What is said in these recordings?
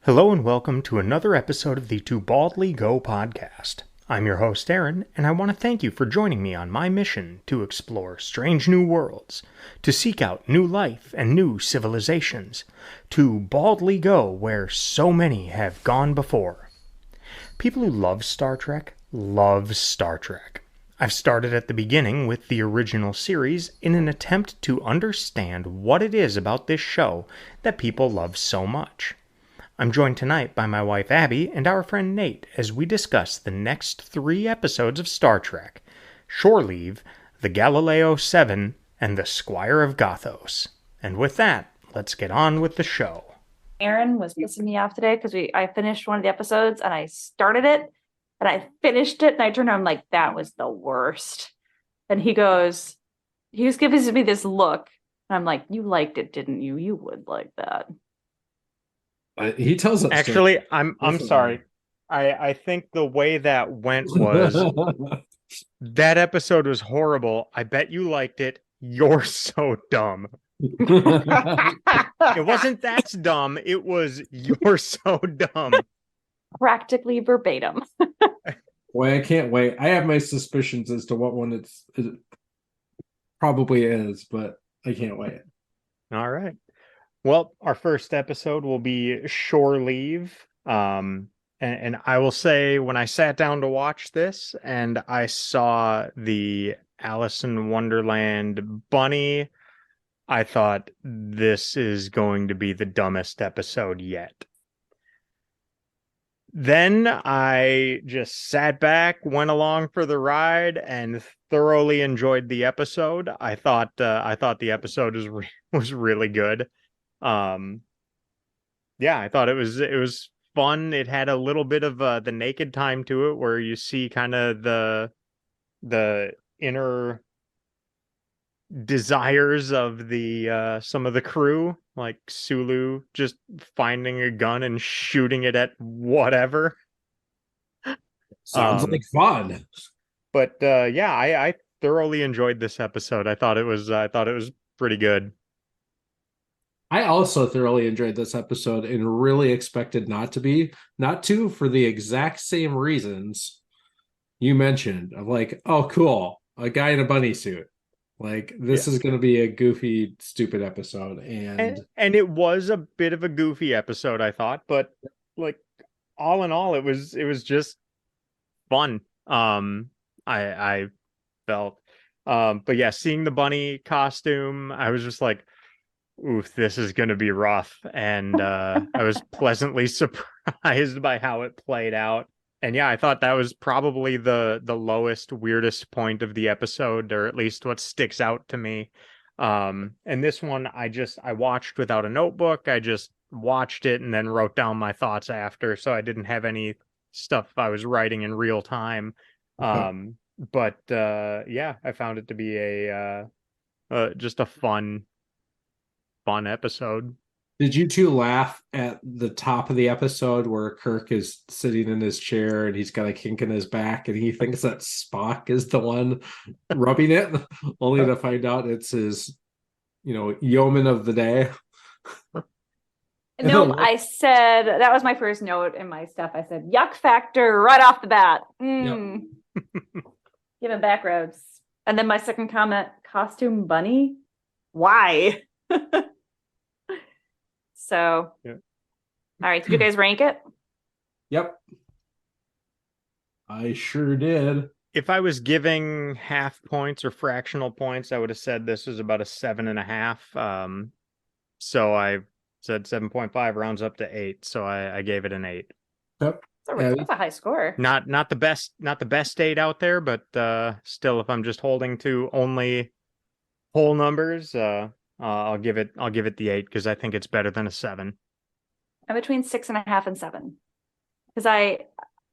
Hello and welcome to another episode of the To Baldly Go podcast. I'm your host Aaron, and I want to thank you for joining me on my mission to explore strange new worlds, to seek out new life and new civilizations, to baldly go where so many have gone before. People who love Star Trek love Star Trek. I've started at the beginning with the original series in an attempt to understand what it is about this show that people love so much. I'm joined tonight by my wife Abby and our friend Nate as we discuss the next 3 episodes of Star Trek: Shore Leave, the Galileo Seven, and the Squire of Gothos. And with that, let's get on with the show. Aaron was pissing me off today because I finished one of the episodes and I started it and I finished it and I turned around, I'm like, that was the worst. And he was giving me this look and I'm like, you liked it, didn't you? You would like that. He tells us. Actually, I'm sorry. I think the way that went was that episode was horrible. I bet you liked it. You're so dumb. It wasn't that's dumb. It was you're so dumb. Practically verbatim. Boy, I can't wait. I have my suspicions as to what one it probably is, but I can't wait. All right. Well, our first episode will be Shore Leave. And I will say, when I sat down to watch this and I saw the Alice in Wonderland bunny, I thought this is going to be the dumbest episode yet. Then I just sat back, went along for the ride, and thoroughly enjoyed the episode. I thought the episode was really good. Yeah, I thought it was fun. It had a little bit of the naked time to it, where you see kind of the inner desires of the some of the crew, like Sulu just finding a gun and shooting it at whatever. Sounds like fun. But yeah, I thoroughly enjoyed this episode. I thought it was pretty good. I also thoroughly enjoyed this episode and really expected not to for the exact same reasons you mentioned. Of like, oh, cool, a guy in a bunny suit. Like, this is going to be a goofy, stupid episode, and it was a bit of a goofy episode, I thought, but like all in all, it was just fun. I felt, but yeah, seeing the bunny costume, I was just like, oof, this is going to be rough. And I was pleasantly surprised by how it played out. And yeah, I thought that was probably the lowest, weirdest point of the episode, or at least what sticks out to me. And this one, I watched without a notebook. I just watched it and then wrote down my thoughts after, so I didn't have any stuff I was writing in real time. But yeah, I found it to be a just a fun episode. Did you two laugh at the top of the episode where Kirk is sitting in his chair and he's got a kink in his back and he thinks that Spock is the one rubbing it, only to find out it's his, yeoman of the day? Nope, I said that was my first note in my stuff. I said yuck factor right off the bat. Yep. Give him back roads. And then my second comment, costume bunny. Why? So, yeah. All right, did you guys rank it? Yep. I sure did. If I was giving half points or fractional points, I would have said this was about a 7.5. So I said 7.5 rounds up to 8. So I gave it an 8. Yep. That's a high score. Not the best 8 out there, but still, if I'm just holding to only whole numbers, I'll give it the 8 because I think it's better than a 7. I'm between 6.5 and 7 because I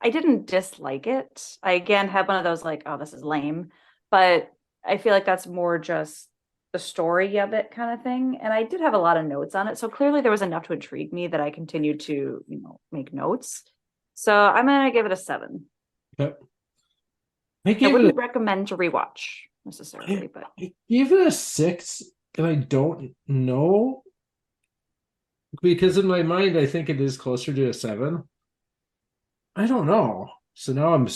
didn't dislike it. I again have one of those like, oh, this is lame, but I feel like that's more just the story of it kind of thing. And I did have a lot of notes on it, so clearly there was enough to intrigue me that I continued to make notes. So I'm gonna give it a 7. Yep. I wouldn't recommend to rewatch necessarily, but I gave it a 6. And I don't know Because in my mind, I think it is closer to a 7. I don't know. So now I'm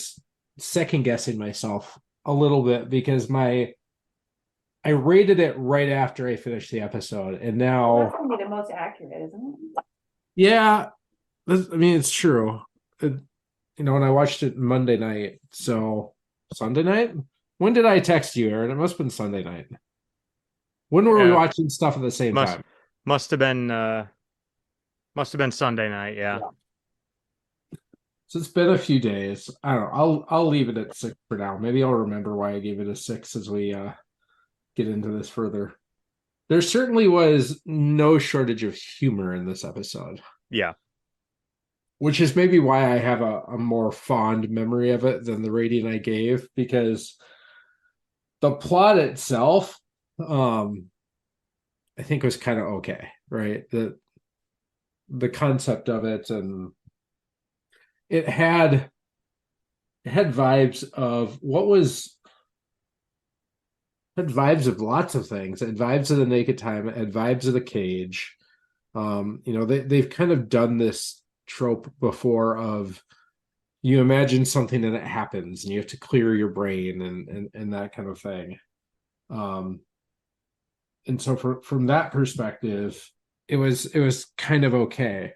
second guessing myself a little bit because I rated it right after I finished the episode, and Well, that's now, gonna be the most accurate, isn't it? yeah, I mean, it's true. And I watched it Monday night, so Sunday night. When did I text you, Aaron? It must have been Sunday night. When were we Yeah, watching stuff at the same must time? must have been Sunday night. Yeah. Yeah. So it's been a few days. I don't know. I'll leave it at 6 for now. Maybe I'll remember why I gave it a 6 as we get into this further. There certainly was no shortage of humor in this episode, Yeah. which is maybe why I have a more fond memory of it than the rating I gave, because the plot itself, I think was kind of okay, right? The concept of it, and it had vibes of had vibes of lots of things. It had vibes of the Naked Time. It had vibes of the Cage. They've kind of done this trope before of you imagine something and it happens and you have to clear your brain and that kind of thing. Um, and so from that perspective, it was kind of okay.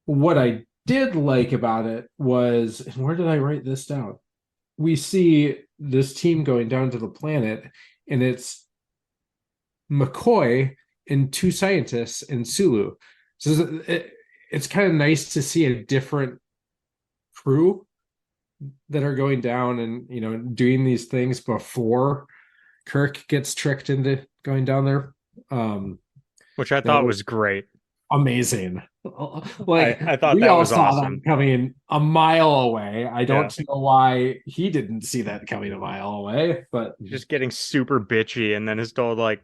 What I did like about it was, and where did I write this down? We see this team going down to the planet, and it's McCoy and 2 scientists in Sulu. So it's kind of nice to see a different crew that are going down and doing these things before Kirk gets tricked into going down there. Which I That thought was was great. amazing. Like, I thought we that all was saw that awesome. coming a mile away. I Yeah. don't know why he didn't see that coming a mile away, but Just getting super bitchy and then is told like,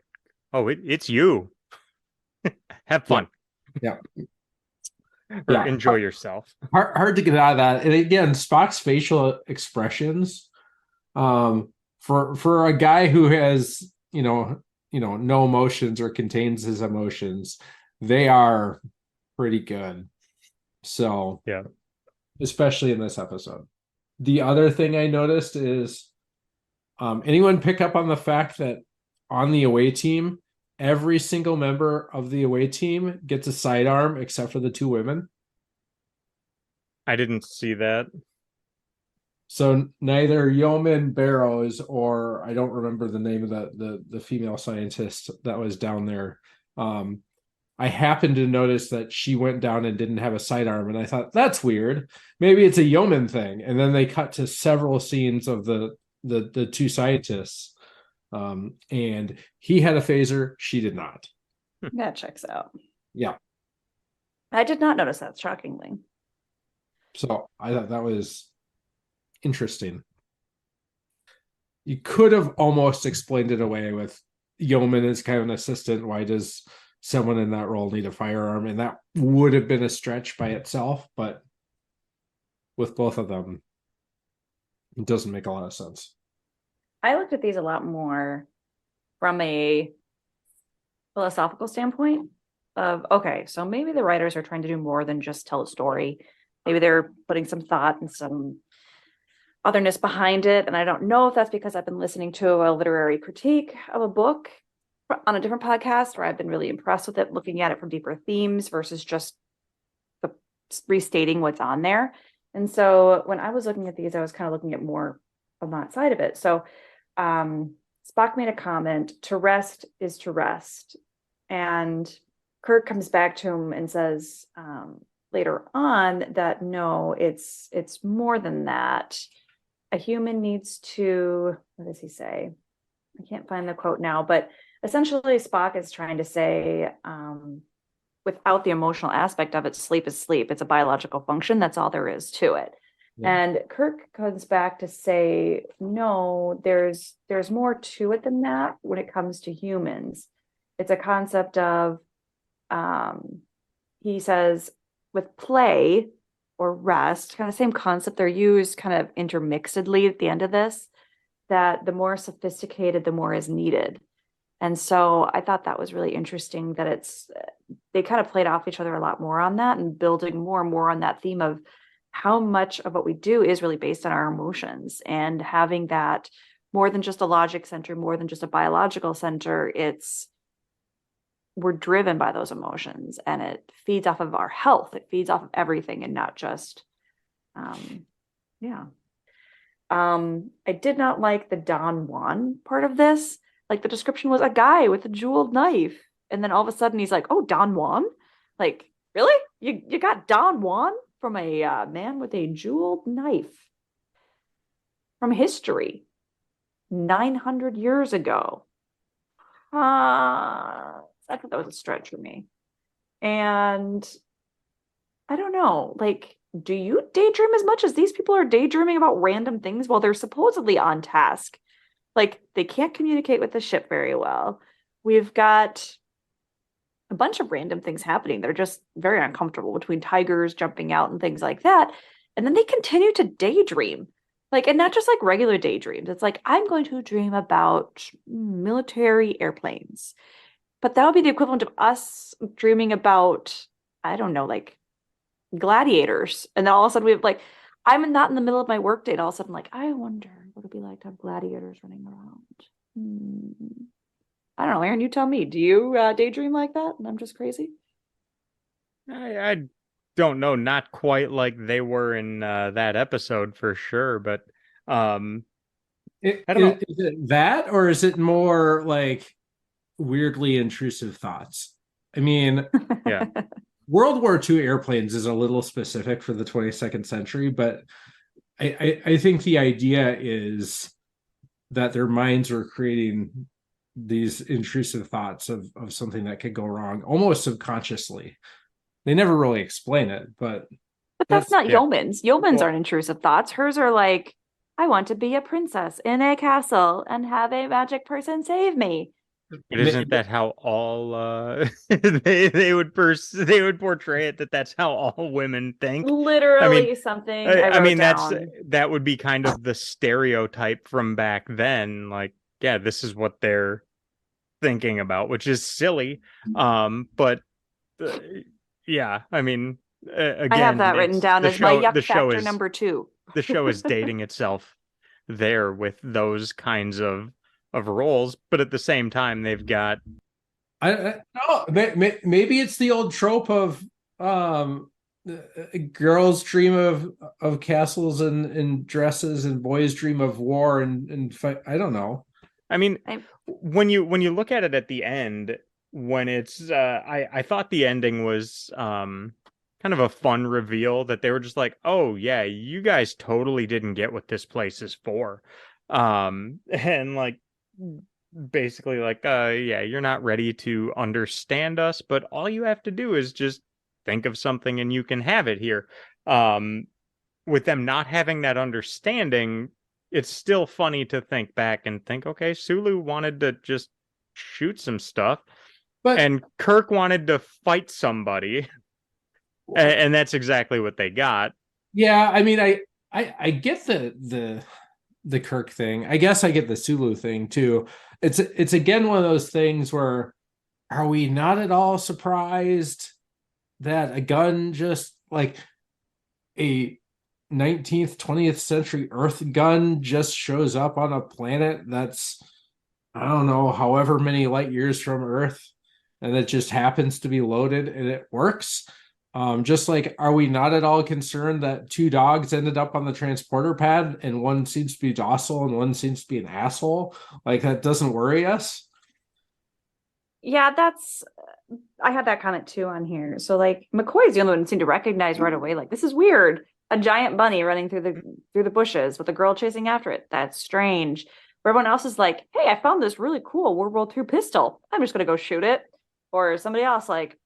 "Oh, it's you. Have yeah, fun yeah, or yeah. enjoy yourself." Hard to get out of that. And again, Spock's facial expressions, for a guy who has no emotions or contains his emotions, they are pretty good. So, Yeah. especially in this episode. The other thing I noticed is, anyone pick up on the fact that on the away team, every single member of the away team gets a sidearm except for the 2 women? I didn't see that. So neither Yeoman Barrows, or I don't remember the name of the female scientist that was down there. I happened to notice that she went down and didn't have a sidearm, and I thought that's weird. Maybe it's a Yeoman thing. And then they cut to several scenes of the 2 scientists, and he had a phaser, she did not. That checks out. Yeah. I did not notice that, shockingly. So I thought that was interesting. You could have almost explained it away with Yeoman as kind of an assistant. Why does someone in that role need a firearm? And that would have been a stretch by itself, but with both of them, it doesn't make a lot of sense. I looked at these a lot more from a philosophical standpoint of, okay, so maybe the writers are trying to do more than just tell a story. Maybe they're putting some thought and some otherness behind it. And I don't know if that's because I've been listening to a literary critique of a book on a different podcast where I've been really impressed with it, looking at it from deeper themes versus just the restating what's on there. And so when I was looking at these, I was kind of looking at more on that side of it. So Spock made a comment, to rest is to rest. And Kirk comes back to him and says later on that no, it's more than that. A human needs to, what does he say? I can't find the quote now, but essentially Spock is trying to say, without the emotional aspect of it, sleep is sleep. It's a biological function. That's all there is to it. Yeah. And Kirk comes back to say, no, there's more to it than that when it comes to humans. It's a concept of, he says, with play or rest, kind of same concept, they're used kind of intermixedly at the end of this, that the more sophisticated, the more is needed. And so I thought that was really interesting that they kind of played off each other a lot more on that, and building more and more on that theme of how much of what we do is really based on our emotions, and having that more than just a logic center, more than just a biological center. We're driven by those emotions, and it feeds off of our health. It feeds off of everything, and not just, yeah. I did not like the Don Juan part of this. Like, the description was a guy with a jeweled knife, and then all of a sudden he's like, "Oh, Don Juan? Like, really? You got Don Juan from a man with a jeweled knife from history 900 years ago?" I thought that was a stretch for me. And I don't know, like, do you daydream as much as these people are daydreaming about random things while they're supposedly on task? Like, they can't communicate with the ship very well. We've got a bunch of random things happening that are just very uncomfortable, between tigers jumping out and things like that. And then they continue to daydream. Like, and not just like regular daydreams. It's like, I'm going to dream about military airplanes. But that would be the equivalent of us dreaming about, I don't know, like gladiators. And then all of a sudden we have like, I'm not in the middle of my workday, and all of a sudden, like, I wonder what it'd be like to have gladiators running around. I don't know, Aaron, you tell me. Do you daydream like that? And I'm just crazy? I don't know, not quite like they were in that episode for sure, but I don't know. Is it that, or is it more like weirdly intrusive thoughts? I mean, Yeah. World War II airplanes is a little specific for the 22nd century, but I think the idea is that their minds were creating these intrusive thoughts of something that could go wrong almost subconsciously. They never really explain it, but that's not yeah. Yeoman's. Yeoman's aren't intrusive thoughts. Hers are like, I want to be a princess in a castle and have a magic person save me. But isn't that how all they would portray it, that that's how all women think? Literally something I I wrote mean down. that would be kind of the stereotype from back then. Like, yeah, this is what they're thinking about, which is silly. But yeah, I mean, again, I have that written down as my yuck factor is number 2. the show is dating itself there with those kinds of roles, but at the same time they've got maybe it's the old trope of girls dream of castles and dresses, and boys dream of war and fight. I don't know. I mean, when you look at it at the end, when it's I thought the ending was kind of a fun reveal, that they were just like, oh yeah, you guys totally didn't get what this place is for. And like, basically like, yeah, you're not ready to understand us, but all you have to do is just think of something and you can have it here. With them not having that understanding, it's still funny to think back and think, okay, Sulu wanted to just shoot some stuff, and Kirk wanted to fight somebody. And that's exactly what they got. Yeah, I mean, I get the Kirk thing. I guess I get the Sulu thing too. It's again one of those things where, are we not at all surprised that a gun, just like a 19th, 20th century Earth gun, just shows up on a planet that's, I don't know, however many light years from Earth, and it just happens to be loaded and it works? Just like, are we not at all concerned that 2 dogs ended up on the transporter pad and one seems to be docile and one seems to be an asshole? Like, that doesn't worry us? Yeah, I had that comment too on here. So like, McCoy's the only one who seemed to recognize right away, like, this is weird. A giant bunny running through the bushes with a girl chasing after it. That's strange. But everyone else is like, hey, I found this really cool World War II pistol. I'm just gonna go shoot it. Or somebody else like,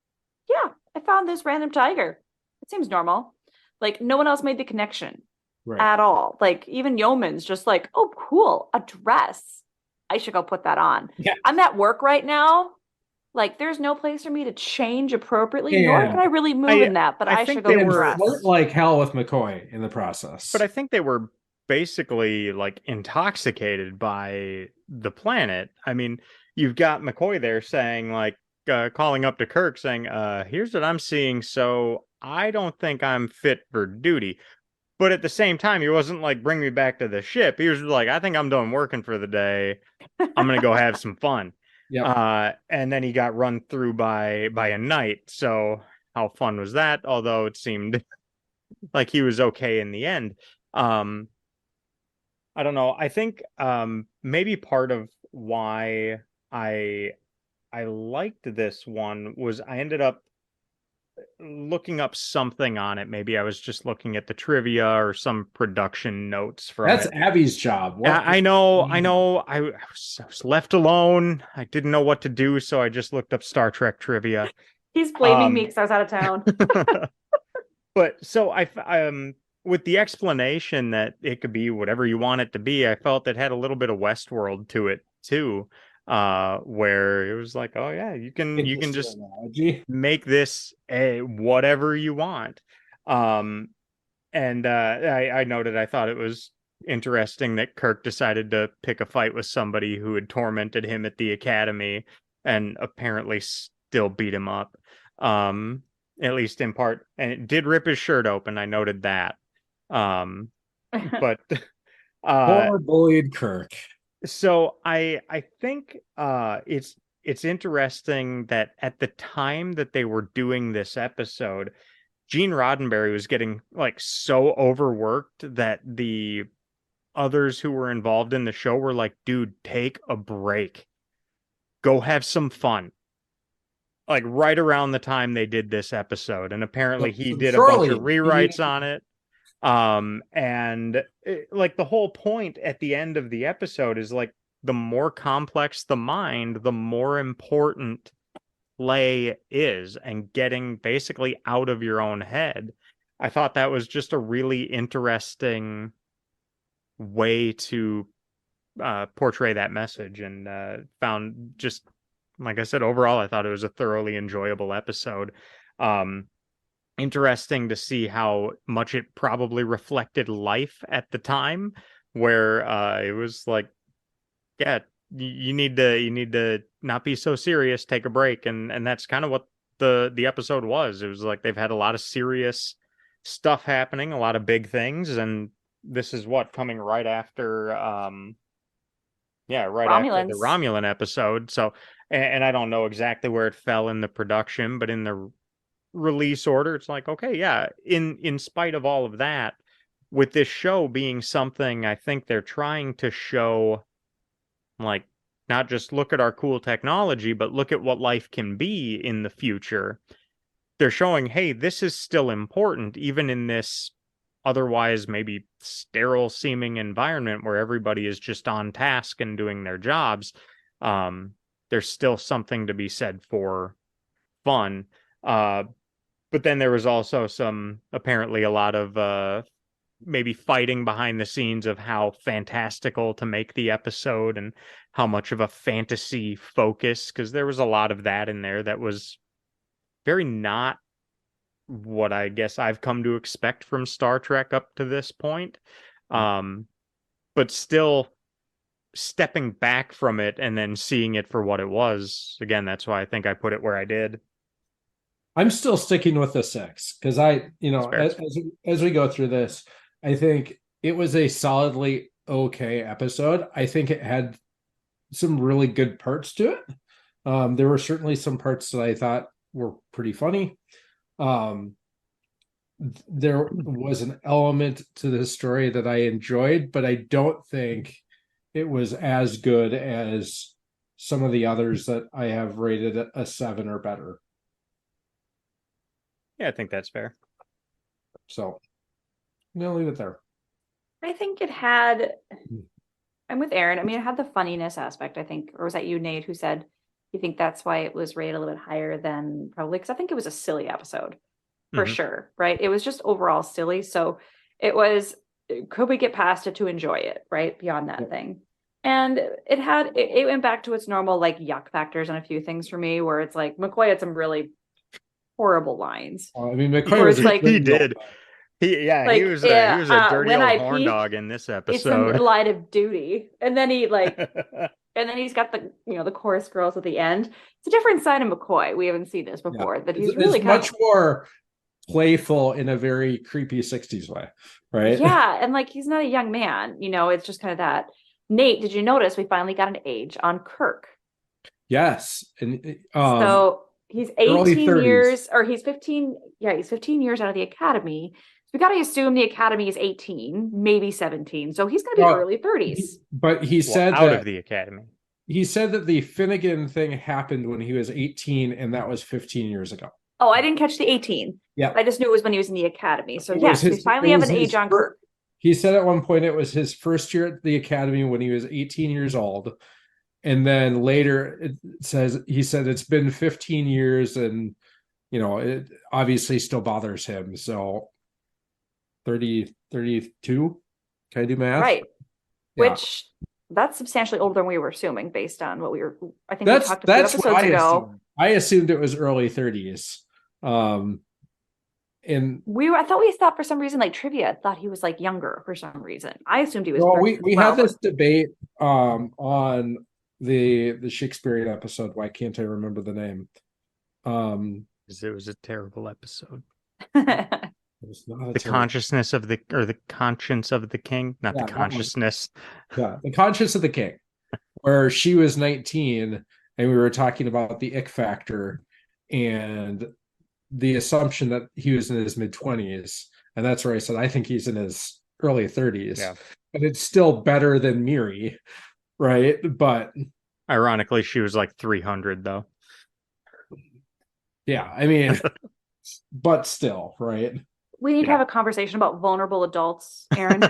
yeah, I found this random tiger. It seems normal. Like, no one else made the connection at all. Like, even Yeoman's just like, oh, cool, a dress. I should go put that on. Yeah. I'm at work right now. Like, there's no place for me to change appropriately, nor can I really move in that. But I should go dress. Like hell with McCoy in the process. But I think they were basically like intoxicated by the planet. I mean, you've got McCoy there saying like calling up to Kirk saying, here's what I'm seeing, so I don't think I'm fit for duty. But at the same time, he wasn't like, bring me back to the ship. He was like, I think I'm done working for the day. I'm gonna go have some fun. Yep. And then he got run through by a knight. So how fun was that? Although it seemed like he was okay in the end. Um, I don't know. I think maybe part of why I I liked this one was I ended up looking up something on it. Maybe I was just looking at the trivia or some production notes from That's it. Abby's job. What? I know, I know. I was left alone. I didn't know what to do, so I just looked up Star Trek trivia. He's blaming me because I was out of town. But so with the explanation that it could be whatever you want it to be, I felt it had a little bit of Westworld to it too, where it was like, oh yeah, you can just analogy. make this a whatever you want. And I noted I thought it was interesting that Kirk decided to pick a fight with somebody who had tormented him at the academy and apparently still beat him up. At least in part, and it did rip his shirt open. I noted that. But Poor bullied Kirk. so I think it's interesting that at the time that they were doing this episode, Gene Roddenberry was getting like so overworked that the others who were involved in the show were like, dude, take a break. Go have some fun. Like right around the time they did this episode. And apparently he did a bunch of rewrites on it. And like the whole point at the end of the episode is like the more complex the mind, the more important play is, and getting basically out of your own head. I thought that was just a really interesting way to portray that message, and found just, like I said, overall, I thought it was a thoroughly enjoyable episode. Interesting to see how much it probably reflected life at the time, where it was like, yeah, you need to not be so serious, take a break, and that's kind of what the episode was. It was like they've had a lot of serious stuff happening, a lot of big things, and this is what coming right after right after the Romulans. Romulan episode. So and I don't know exactly where it fell in the production, but in the release order, it's like, okay, yeah, in spite of all of that, with this show being something I think they're trying to show, like, not just look at our cool technology, but look at what life can be in the future. They're showing, hey, this is still important, even in this otherwise maybe sterile seeming environment where everybody is just on task and doing their jobs. There's still something to be said for fun. But then there was also apparently a lot of maybe fighting behind the scenes of how fantastical to make the episode and how much of a fantasy focus, because there was a lot of that in there that was very not what I guess I've come to expect from Star Trek up to this point. But still stepping back from it and then seeing it for what it was. Again, that's why I think I put it where I did. I'm still sticking with the 6 because as we go through this, I think it was a solidly okay episode. I think it had some really good parts to it. There were certainly some parts that I thought were pretty funny. There was an element to the story that I enjoyed, but I don't think it was as good as some of the others that I have rated a 7 or better. Yeah, I think that's fair. So I'm gonna leave it there. I think it had, I'm with Aaron. I mean, it had the funniness aspect, I think. Or was that you, Nate, who said you think that's why it was rated a little bit higher than probably, because I think it was a silly episode for sure, right? It was just overall silly. So it was, could we get past it to enjoy it, right? Beyond that thing. And it went back to its normal like yuck factors and a few things for me, where it's like McCoy had some really horrible lines. I mean, McCoy was like, he did. He was a dirty old horn dog in this episode. It's in light of duty, and then he like And then he's got the chorus girls at the end. It's a different side of McCoy. We haven't seen this before. That he's really it's much more playful in a very creepy 60s way, right? Yeah, and like he's not a young man, it's just kind of that. Nate, did you notice we finally got an age on Kirk? Yes. And So he's early 18 30s. years, or he's 15. Yeah, he's 15 years out of the academy. So we got to assume the academy is 18, maybe 17. So he's going to be early 30s. But he said out of the academy. He said that the Finnegan thing happened when he was 18, and that was 15 years ago. Oh, I didn't catch the 18. Yeah. I just knew it was when he was in the academy. So yes, we finally have an age on Kirk. He said at one point it was his first year at the academy when he was 18 years old. And then later he said it's been 15 years and, it obviously still bothers him. So 30, 32, can I do math? Right. Yeah. Which that's substantially older than we were assuming based on what I think we talked a few episodes ago. I assumed it was early 30s. And I thought for some reason, like trivia thought he was like younger for some reason. I assumed he was. Well, we had this debate on the Shakespearean episode. Why can't I remember the name? Because it was a terrible episode. It was not the consciousness of the conscience of the king, not the consciousness. Yeah, the conscience of the king, where she was 19, and we were talking about the ick factor and the assumption that he was in his mid-20s, and that's where I said I think he's in his early 30s. Yeah, but it's still better than Miri, right? But ironically, she was like 300 though. Yeah, I mean, but still, right? We need to have a conversation about vulnerable adults, Aaron.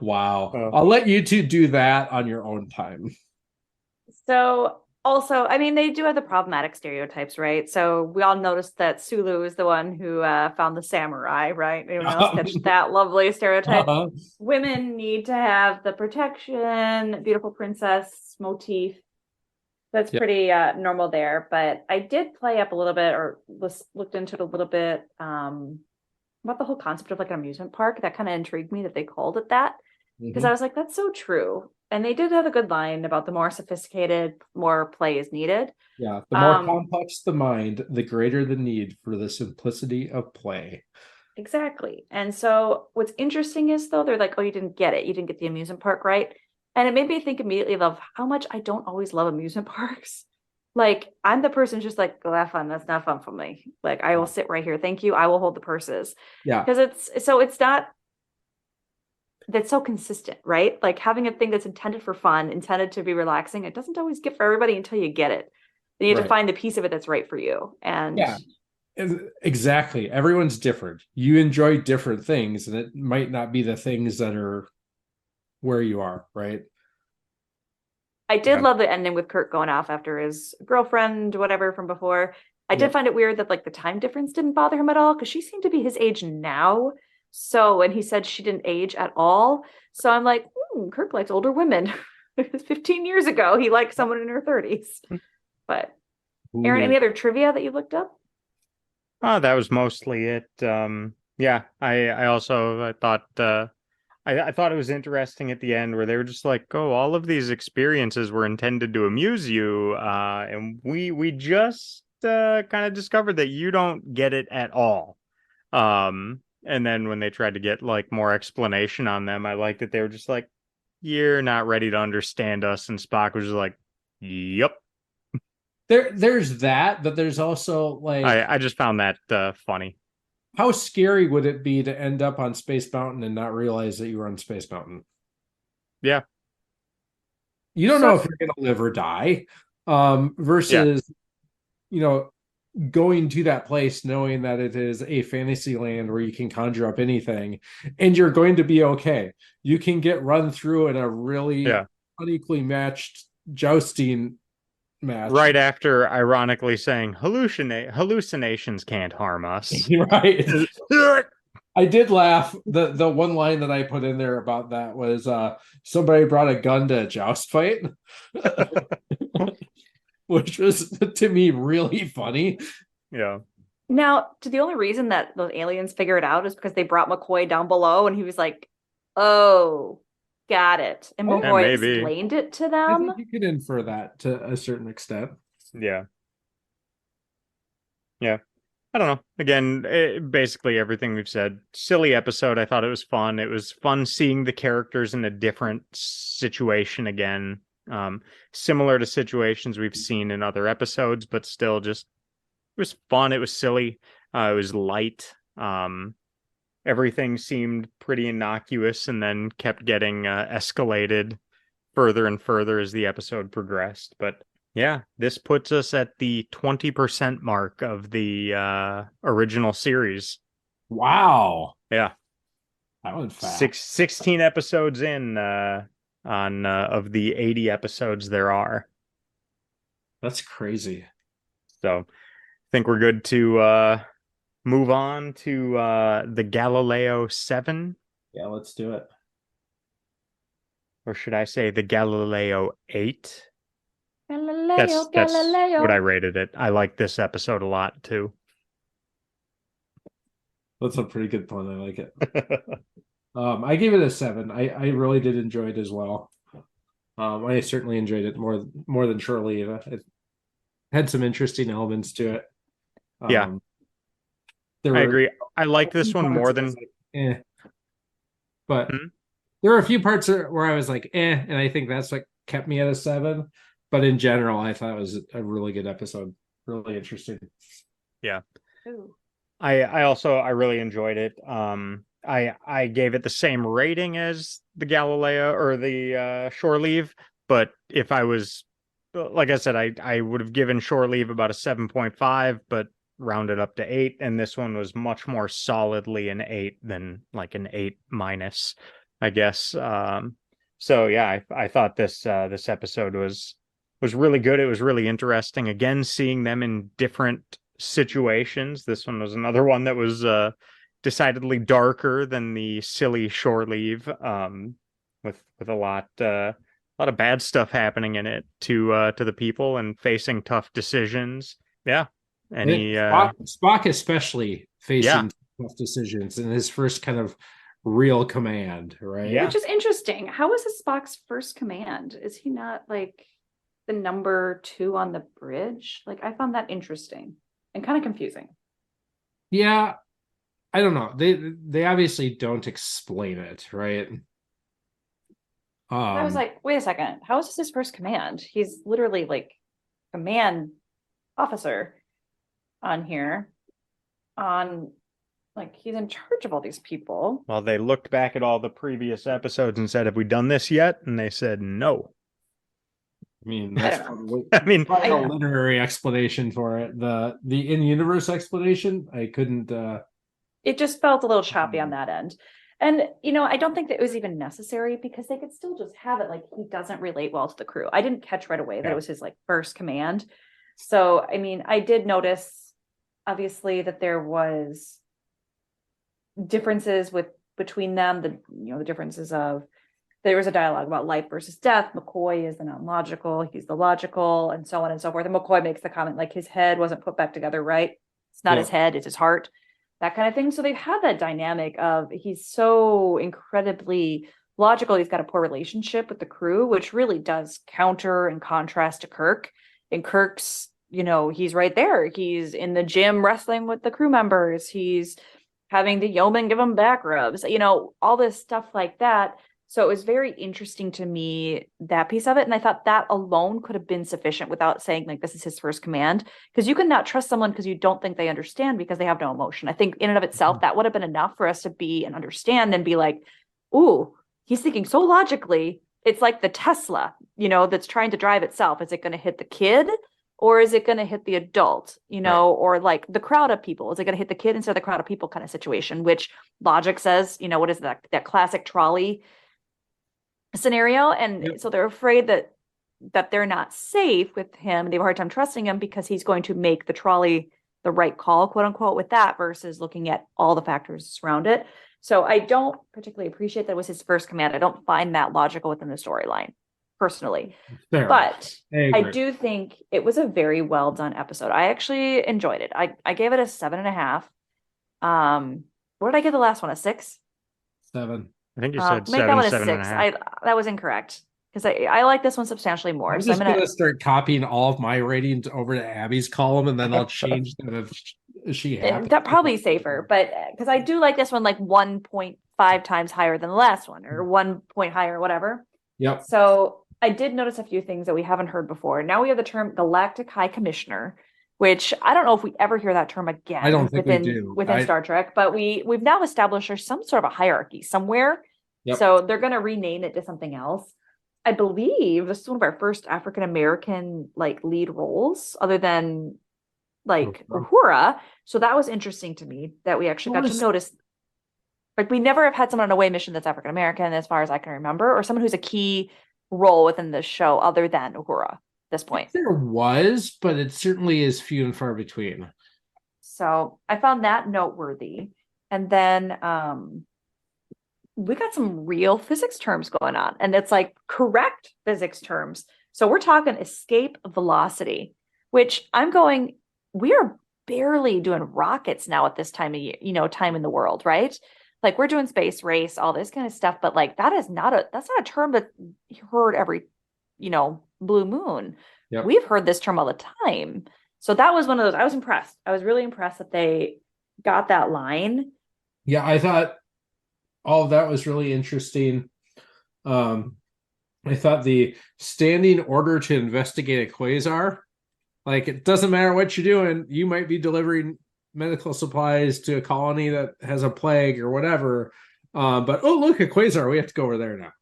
Wow. I'll let you two do that on your own time. So also, I mean, they do have the problematic stereotypes, right? So we all noticed that Sulu is the one who found the samurai, right? Anyone else catch that lovely stereotype? Women need to have the protection, beautiful princess motif. That's pretty normal there. But I did play up a little bit or looked into it a little bit about the whole concept of like an amusement park. That kind of intrigued me that they called it that. Because I was like, that's so true. And they did have a good line about the more sophisticated, more play is needed. Yeah, the more complex the mind, the greater the need for the simplicity of play. Exactly. And so what's interesting is, though, they're like, oh, you didn't get it. You didn't get the amusement park right. And it made me think immediately of how much I don't always love amusement parks. Like, I'm the person just like, go have fun. That's not fun for me. Like, I will sit right here. Thank you. I will hold the purses. Yeah. Because it's not, that's so consistent, right? Like having a thing that's intended for fun, intended to be relaxing, it doesn't always get for everybody until you get it. Then you have to find the piece of it that's right for you. And yeah, exactly. Everyone's different. You enjoy different things, and it might not be the things that are where you are, right? I did love the ending with Kirk going off after his girlfriend, whatever from before. I did find it weird that like the time difference didn't bother him at all, because she seemed to be his age now. So, and he said she didn't age at all. So I'm like, Kirk likes older women. It was 15 years ago. He liked someone in her 30s. But Aaron, any other trivia that you looked up? Oh, that was mostly it. Yeah, I also thought I thought it was interesting at the end where they were just like, oh, all of these experiences were intended to amuse you, and we just kind of discovered that you don't get it at all. And then when they tried to get like more explanation on them, I liked that they were just like, you're not ready to understand us. And Spock was just like, yep. There's that, but there's also like, I just found that funny. How scary would it be to end up on Space Mountain and not realize that you were on Space Mountain? Yeah. You don't know if you're going to live or die, versus, going to that place knowing that it is a fantasy land where you can conjure up anything and you're going to be okay. You can get run through in a really unequally matched jousting match. Right after ironically saying hallucinations can't harm us. Right. I did laugh. The one line that I put in there about that was somebody brought a gun to a joust fight. Which was, to me, really funny. Yeah. Now, the only reason that those aliens figure it out is because they brought McCoy down below and he was like, oh, got it. And Yeah, McCoy maybe. explained it to I them. think you could infer that to a certain extent. Yeah. Yeah. I don't know. Again, basically everything we've said. Silly episode. I thought it was fun. It was fun seeing the characters in a different situation again. Similar to situations we've seen in other episodes, but still just it was fun. It was silly. It was light. Everything seemed pretty innocuous and then kept getting escalated further and further as the episode progressed. But yeah, this puts us at the 20% mark of the original series. Wow. Yeah. That went fast. 16 episodes in on of the 80 episodes there are. That's crazy. So I think we're good to move on to the Galileo 7. Yeah, let's do it. Or should I say the Galileo 8? Galileo, That's Galileo. what I rated it. I like this episode a lot too. That's a pretty good pun. I like it. I gave it a 7. I really did enjoy it as well. I certainly enjoyed it more than Shirley. It had some interesting elements to it. Yeah. I agree. I like this one more than but there were a few parts where I was like, and I think that's what kept me at a 7. But in general, I thought it was a really good episode. Really interesting. Yeah. Ooh. I also I really enjoyed it. I gave it the same rating as the Galileo or the Shore Leave, but if I was like I said, I would have given Shore Leave about a 7.5, but rounded up to 8, and this one was much more solidly an 8 than like an 8 minus, I guess. So yeah, I thought this episode was really good. It was really interesting. Again, seeing them in different situations. This one was another one that was decidedly darker than the silly Shore Leave, with a lot of bad stuff happening in it to the people and facing tough decisions. Yeah. Spock especially facing tough decisions in his first kind of real command, right? Yeah. Which is interesting. How is this Spock's first command? Is he not like the number 2 on the bridge? Like, I found that interesting and kind of confusing. Yeah, I don't know. They obviously don't explain it, right? I was like, wait a second. How is this his first command? He's literally like command officer on here. Like, he's in charge of all these people. Well, they looked back at all the previous episodes and said, "Have we done this yet?" And they said, "No." I mean, that's probably a literary explanation for it. The in-universe explanation, I couldn't. It just felt a little choppy on that end. And, I don't think that it was even necessary because they could still just have it like he doesn't relate well to the crew. I didn't catch right away that it was his like first command. So, I mean, I did notice obviously that there was differences between them, the differences of there was a dialogue about life versus death. McCoy is the non-logical, he's the logical, and so on and so forth. And McCoy makes the comment like his head wasn't put back together right. It's not his head, it's his heart, that kind of thing. So they've had that dynamic of he's so incredibly logical. He's got a poor relationship with the crew, which really does counter and contrast to Kirk. And Kirk's, he's right there. He's in the gym wrestling with the crew members. He's having the yeoman give him back rubs, all this stuff like that. So it was very interesting to me, that piece of it. And I thought that alone could have been sufficient without saying like, this is his first command, because you can not trust someone because you don't think they understand because they have no emotion. I think in and of itself, that would have been enough for us to be and understand and be like, ooh, he's thinking so logically. It's like the Tesla, that's trying to drive itself. Is it going to hit the kid or is it going to hit the adult, or like the crowd of people? Is it going to hit the kid instead of the crowd of people kind of situation, which logic says, what is that classic trolley scenario? And so they're afraid that they're not safe with him. They have a hard time trusting him because he's going to make the trolley the right call, quote unquote, with that versus looking at all the factors around it. So I don't particularly appreciate that it was his first command. I don't find that logical within the storyline personally. But I do think it was a very well done episode. I actually enjoyed it. I gave it a 7.5. What did I give the last one? A 6? 7. I think you said Make that one a seven and a 6. half. That was incorrect because I like this one substantially more. I'm So I'm just gonna gonna start copying all of my ratings over to Abby's column, and then I'll change them if she happens. that probably safer, but because I do like this one like 1.5 times higher than the last one, or 1 point higher, whatever. Yep. So I did notice a few things that we haven't heard before. Now we have the term Galactic High Commissioner, which I don't know if we ever hear that term again I don't think we within do. within Star Trek, but we've now established there's some sort of a hierarchy somewhere. Yep. So they're going to rename it to something else. I believe this is one of our first African American like lead roles, other than like Uhura. So that was interesting to me that we actually got to notice. Like we never have had someone on a away mission that's African American, as far as I can remember, or someone who's a key role within this show other than Uhura at this point. There was, but it certainly is few and far between. So I found that noteworthy. And then we got some real physics terms going on, and it's like correct physics terms. So we're talking escape velocity, which I'm going, we are barely doing rockets now at this time of year, time in the world, right? Like we're doing space race, all this kind of stuff, but like that's not a term that you heard every, blue moon. Yep. We've heard this term all the time. So that was one of those, I was impressed. I was really impressed that they got that line. Yeah, I thought all of that was really interesting. I thought the standing order to investigate a quasar, like it doesn't matter what you're doing, you might be delivering medical supplies to a colony that has a plague or whatever. But oh look, a quasar, we have to go over there now.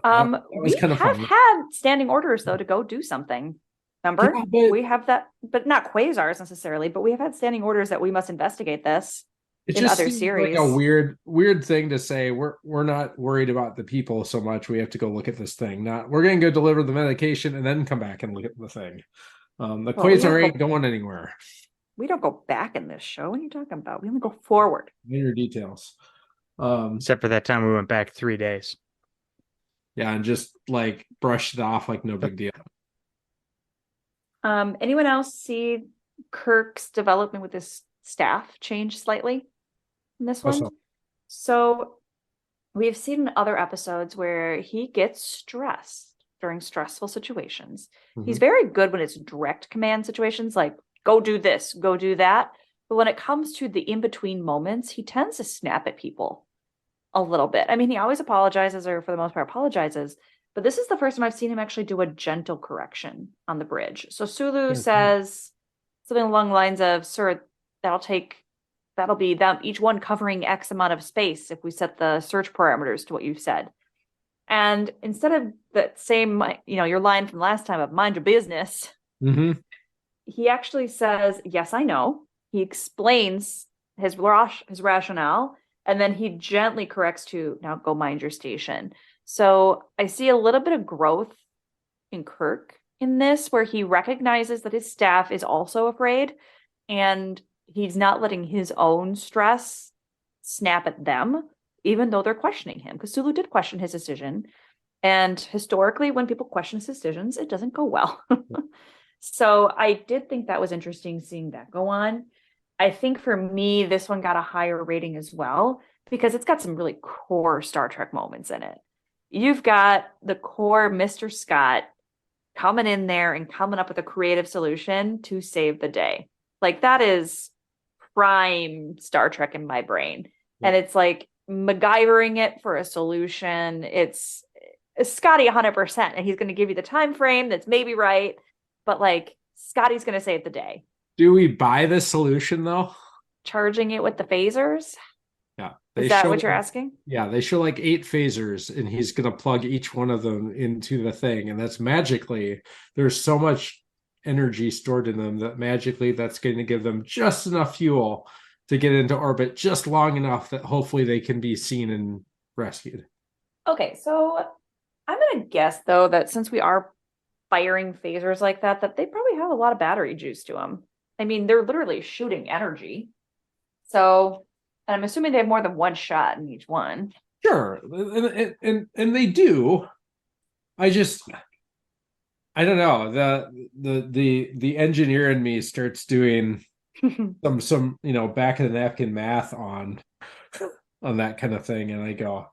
That was We kind of have fun. had standing orders though to go do something. Remember? Yeah, we have that, but not quasars necessarily, but we have had standing orders that we must investigate this. It in just other seems series. like a weird thing to say. We're not worried about the people so much. We have to go look at this thing. Not we're going to go deliver the medication and then come back and look at the thing. The quasar ain't going anywhere. We don't go back in this show. What are you talking about? We only go forward. Major details. Except for that time we went back 3 days. Yeah, and just like brushed it off like no big deal. Anyone else see Kirk's development with his staff change slightly in this one? Also. So we've seen in other episodes where he gets stressed during stressful situations. Mm-hmm. He's very good when it's direct command situations, like go do this, go do that. But when it comes to the in-between moments, he tends to snap at people a little bit. I mean, he always apologizes, or for the most part apologizes, but this is the first time I've seen him actually do a gentle correction on the bridge. So Sulu says something along the lines of, sir, that'll be them, each one covering X amount of space if we set the search parameters to what you've said. And instead of that same, your line from last time of mind your business, he actually says, yes, I know. He explains his rationale, and then he gently corrects to, now go mind your station. So I see a little bit of growth in Kirk in this, where he recognizes that his staff is also afraid, and he's not letting his own stress snap at them, even though they're questioning him, because Sulu did question his decision. And historically, when people question his decisions, it doesn't go well. So I did think that was interesting seeing that go on. I think for me, this one got a higher rating as well, because it's got some really core Star Trek moments in it. You've got the core Mr. Scott coming in there and coming up with a creative solution to save the day. Like that is prime Star Trek in my brain. Yeah. And it's like MacGyvering it for a solution. It's Scotty 100%, and he's going to give you the time frame that's maybe right, but like Scotty's going to save the day. Do we buy this solution though? Charging it with the phasers? Yeah. Is that what you're asking? Yeah, they show like 8 phasers, and he's going to plug each one of them into the thing. And that's magically, there's so much energy stored in them that magically that's going to give them just enough fuel to get into orbit just long enough that hopefully they can be seen and rescued. Okay, so I'm going to guess though that since we are firing phasers like that they probably have a lot of battery juice to them. I mean, they're literally shooting energy. So, and I'm assuming they have more than one shot in each one. Sure. And they do. I don't know. The engineer in me starts doing some back of the napkin math on that kind of thing. And I go,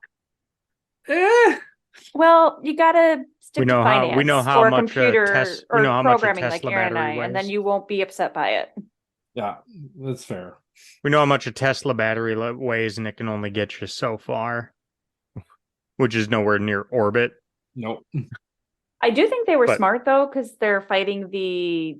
Well, you gotta We stick to know finance how or much a computer we know or how much a programming like Tesla Aaron and I, battery and then weighs. you won't be upset by it. Yeah, that's fair. We know how much a Tesla battery weighs, and it can only get you so far, which is nowhere near orbit. Nope. I do think they were But smart though, because they're fighting the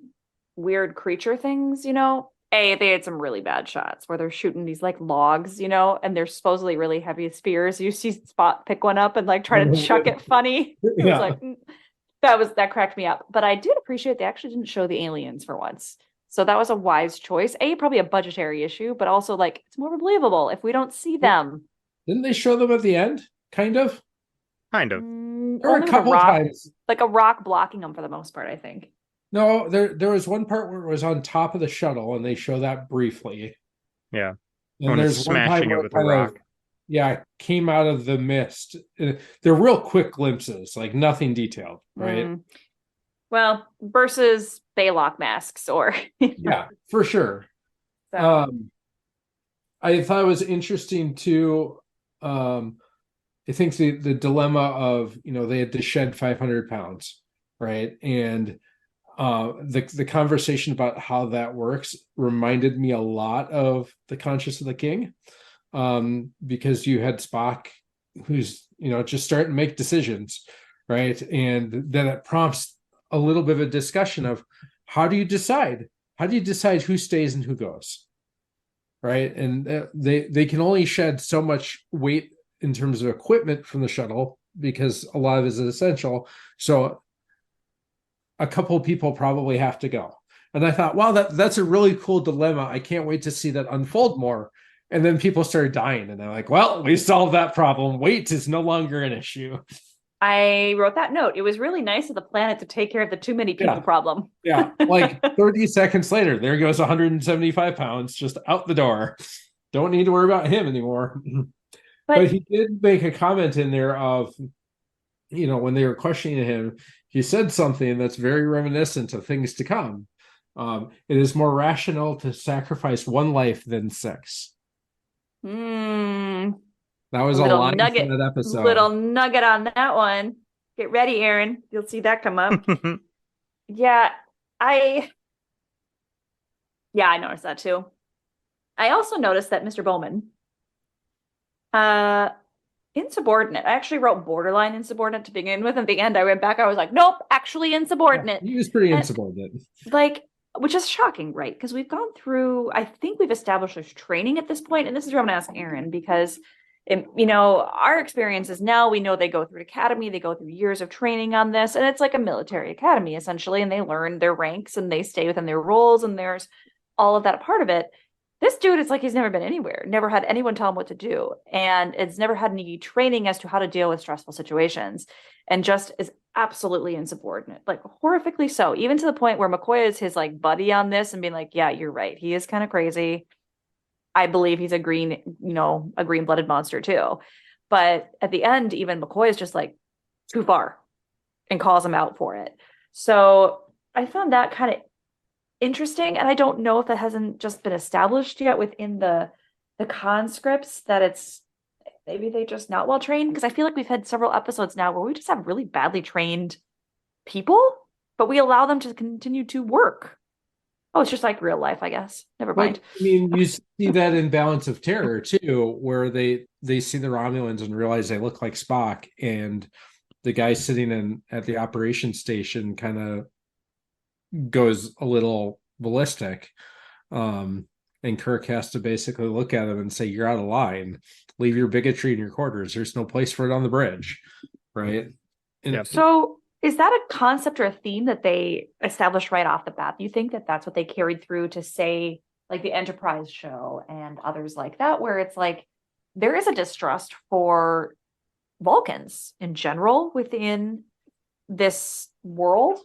weird creature things, you know. They had some really bad shots where they're shooting these like logs, you know, and they're supposedly really heavy spears. You see Spot pick one up and like try to chuck it funny. It was Yeah. like that cracked me up. But I did appreciate they actually didn't show the aliens for once. So that was a wise choice. Probably a budgetary issue, but also like it's more believable if we don't see them. Didn't they show them at the end? Kind of. kind of. There were Only a with a couple rock, times. like a rock blocking them for the most part, I think. No, there was one part where it was on top of the shuttle, and they show that briefly. Yeah. And When it's there's one time smashing it where it with a kind of, rock. yeah, came out of the mist. They're real quick glimpses, like nothing detailed, right? Well, versus Baylock masks or Yeah, for sure. so. I thought it was interesting too. I think the dilemma of, they had to shed 500 pounds, right? And the conversation about how that works reminded me a lot of The Conscience of the King, because you had Spock who's just starting to make decisions, right? And then it prompts a little bit of a discussion of how do you decide who stays and who goes, right? And they can only shed so much weight in terms of equipment from the shuttle because a lot of it is essential. So a couple of people probably have to go. And I thought, wow, that's a really cool dilemma. I can't wait to see that unfold more. And then people started dying, and they're like, well, we solved that problem. Weight is no longer an issue. I wrote that note. It was really nice of the planet to take care of the too many people problem. Yeah. Like 30 seconds later, there goes 175 pounds just out the door. Don't need to worry about him anymore. But he did make a comment in there of, when they were questioning him, he said something that's very reminiscent of things to come. It is more rational to sacrifice one life than six. That was a line nugget, from that episode. Little nugget on that one. Get ready, Aaron. You'll see that come up. Yeah, I noticed that too. I also noticed that Mr. Bowman, insubordinate. I actually wrote borderline insubordinate to begin with. At the end, I went back. I was like, nope, actually insubordinate. Yeah, he was pretty insubordinate. Which is shocking, right? Because we've gone through, I think we've established there's training at this point, and this is where I'm going to ask Aaron, because our experience is now we know they go through academy, they go through years of training on this, and it's like a military academy essentially, and they learn their ranks and they stay within their roles, and there's all of that part of it. This dude is like he's never been anywhere, never had anyone tell him what to do, and it's never had any training as to how to deal with stressful situations, and just is absolutely insubordinate, like horrifically so, even to the point where McCoy is his like buddy on this and being like, yeah, you're right, he is kind of crazy. I believe he's a green-blooded monster too. But at the end, even McCoy is just like too far and calls him out for it. So I found that kind of interesting. And I don't know if that hasn't just been established yet within the conscripts, that it's maybe they just not well trained. Because I feel like we've had several episodes now where we just have really badly trained people, but we allow them to continue to work. Oh, it's just like real life, I guess. Never mind. I mean, you see that in Balance of Terror too, where they see the Romulans and realize they look like Spock, and the guy sitting at the operations station kind of goes a little ballistic. And Kirk has to basically look at him and say, "You're out of line. Leave your bigotry in your quarters. There's no place for it on the bridge." Right? Yep. So is that a concept or a theme that they established right off the bat? You think that that's what they carried through to, say, like the Enterprise show and others like that, where it's like there is a distrust for Vulcans in general within this world?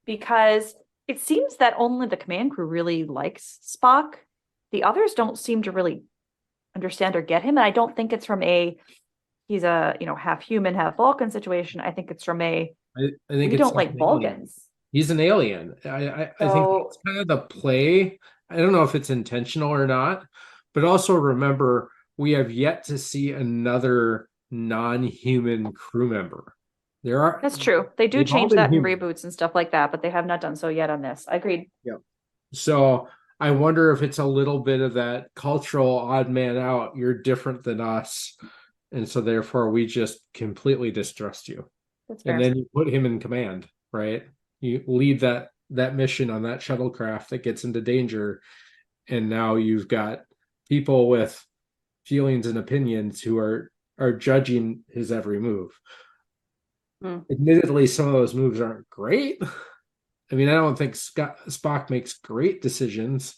Because it seems that only the command crew really likes Spock. The others don't seem to really understand or get him. And I don't think it's from he's a half human, half Vulcan situation. I think it's from I think we don't like Vulcans. He's an alien. I think it's kind of the play. I don't know if it's intentional or not, but also remember we have yet to see another non-human crew member. That's true. They do they've all change been that in human. reboots and stuff like that, but they have not done so yet on this. Agreed. Yeah. So I wonder if it's a little bit of that cultural odd man out. You're different than us. And so therefore we just completely distrust you. That's And fair. then you put him in command, right? You lead that mission on that shuttlecraft that gets into danger. And now you've got people with feelings and opinions who are judging his every move. Admittedly, some of those moves aren't great. I mean, I don't think Spock makes great decisions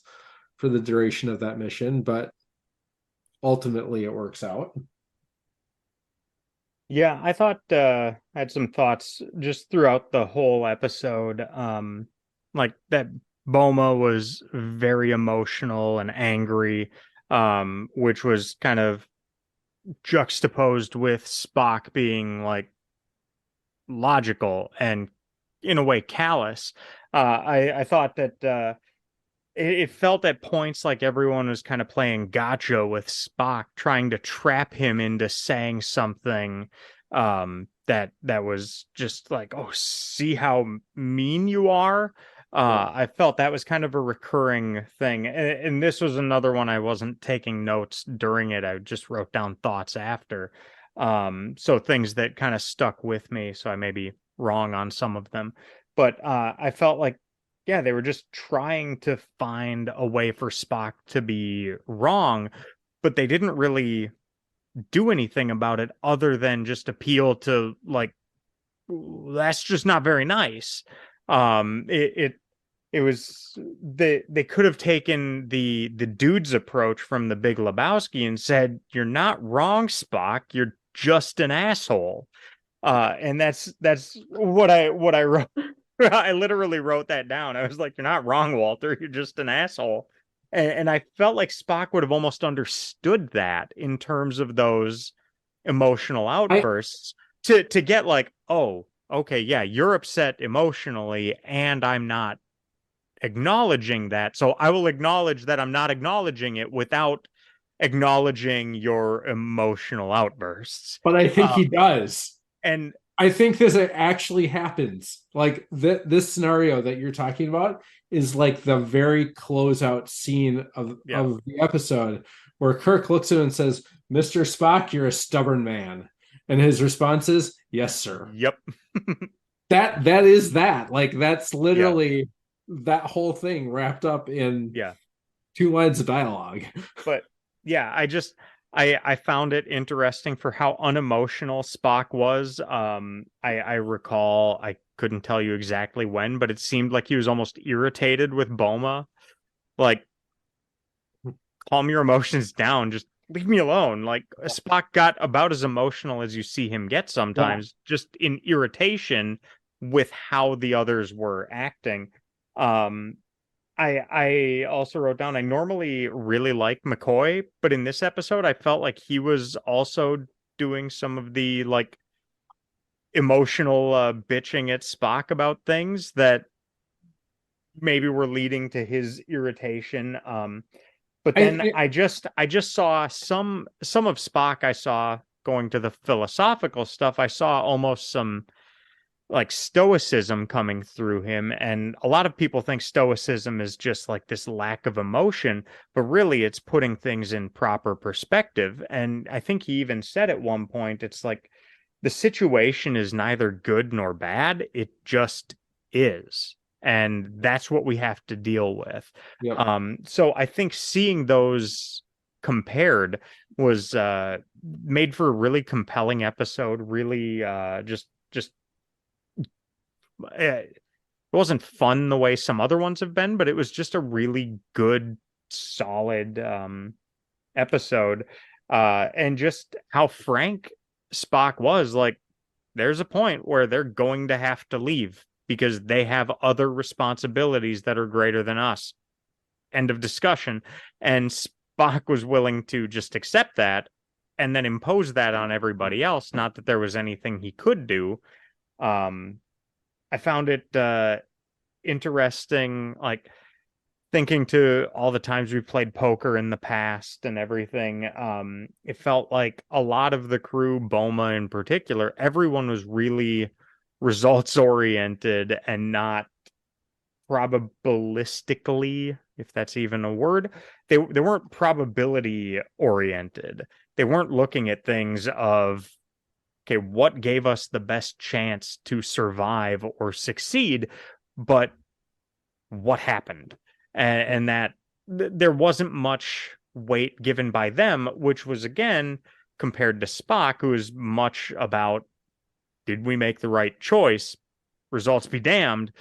for the duration of that mission, but ultimately it works out. Yeah, I thought I had some thoughts just throughout the whole episode. Like that Boma was very emotional and angry, which was kind of juxtaposed with Spock being like logical and in a way callous. I thought that it felt at points like everyone was kind of playing gotcha with Spock, trying to trap him into saying something that was just like, oh, see how mean you are. I felt that was kind of a recurring thing, and this was another one I wasn't taking notes during it. I just wrote down thoughts after. So things that kind of stuck with me. So I may be wrong on some of them, but I felt like, yeah, they were just trying to find a way for Spock to be wrong, but they didn't really do anything about it other than just appeal to like, that's just not very nice. It was they could have taken the dude's approach from The Big Lebowski and said, "You're not wrong, Spock. You're just an asshole." And that's what I wrote. I literally wrote that down. I was like, "You're not wrong, Walter. You're just an asshole." And I felt like Spock would have almost understood that in terms of those emotional I outbursts to get like, oh, okay, yeah, you're upset emotionally, and I'm not acknowledging that. So I will acknowledge that I'm not acknowledging it without acknowledging your emotional outbursts. but I think he does. And I think this actually happens. Like this scenario that you're talking about is like the very closeout scene yeah, of the episode where Kirk looks at him and says, "Mr. Spock, you're a stubborn man." And his response is, "Yes, sir." yep. That is that. Like that's Yeah, literally that whole thing wrapped up in yeah. 2 lines of dialogue. But yeah, I found it interesting for how unemotional Spock was. I recall, I couldn't tell you exactly when, but it seemed like he was almost irritated with Boma. Like, calm your emotions down, just leave me alone. Like Spock got about as emotional as you see him get Yeah. sometimes, just in irritation with how the others were acting. Um, I also wrote down I normally really like McCoy, but in this episode I felt like he was also doing some of the like emotional bitching at Spock about things that maybe were leading to his irritation. But then I I just saw some of Spock I saw going to the philosophical stuff. I saw almost some like stoicism coming through him, and a lot of people think stoicism is just like this lack of emotion, but really it's putting things in proper perspective. And I think he even said at one point, it's like the situation is neither good nor bad, it just is, and that's what we have to deal with. yep. So I think seeing those compared was made for a really compelling episode, really just it wasn't fun the way some other ones have been, but it was just a really good, solid episode. And just how frank Spock was, like, there's a point where they're going to have to leave because they have other responsibilities that are greater than us. End of discussion. And Spock was willing to just accept that and then impose that on everybody else. Not that there was anything he could do. Um, I found it interesting, like thinking to all the times we played poker in the past and everything, it felt like a lot of the crew, Boma in particular, everyone was really results oriented and not probabilistically, if that's even a word. They weren't probability oriented. They weren't looking at things of, okay, what gave us the best chance to survive or succeed, but what happened. And that there wasn't much weight given by them, which was, again, compared to Spock, who is much about, did we make the right choice? Results be damned,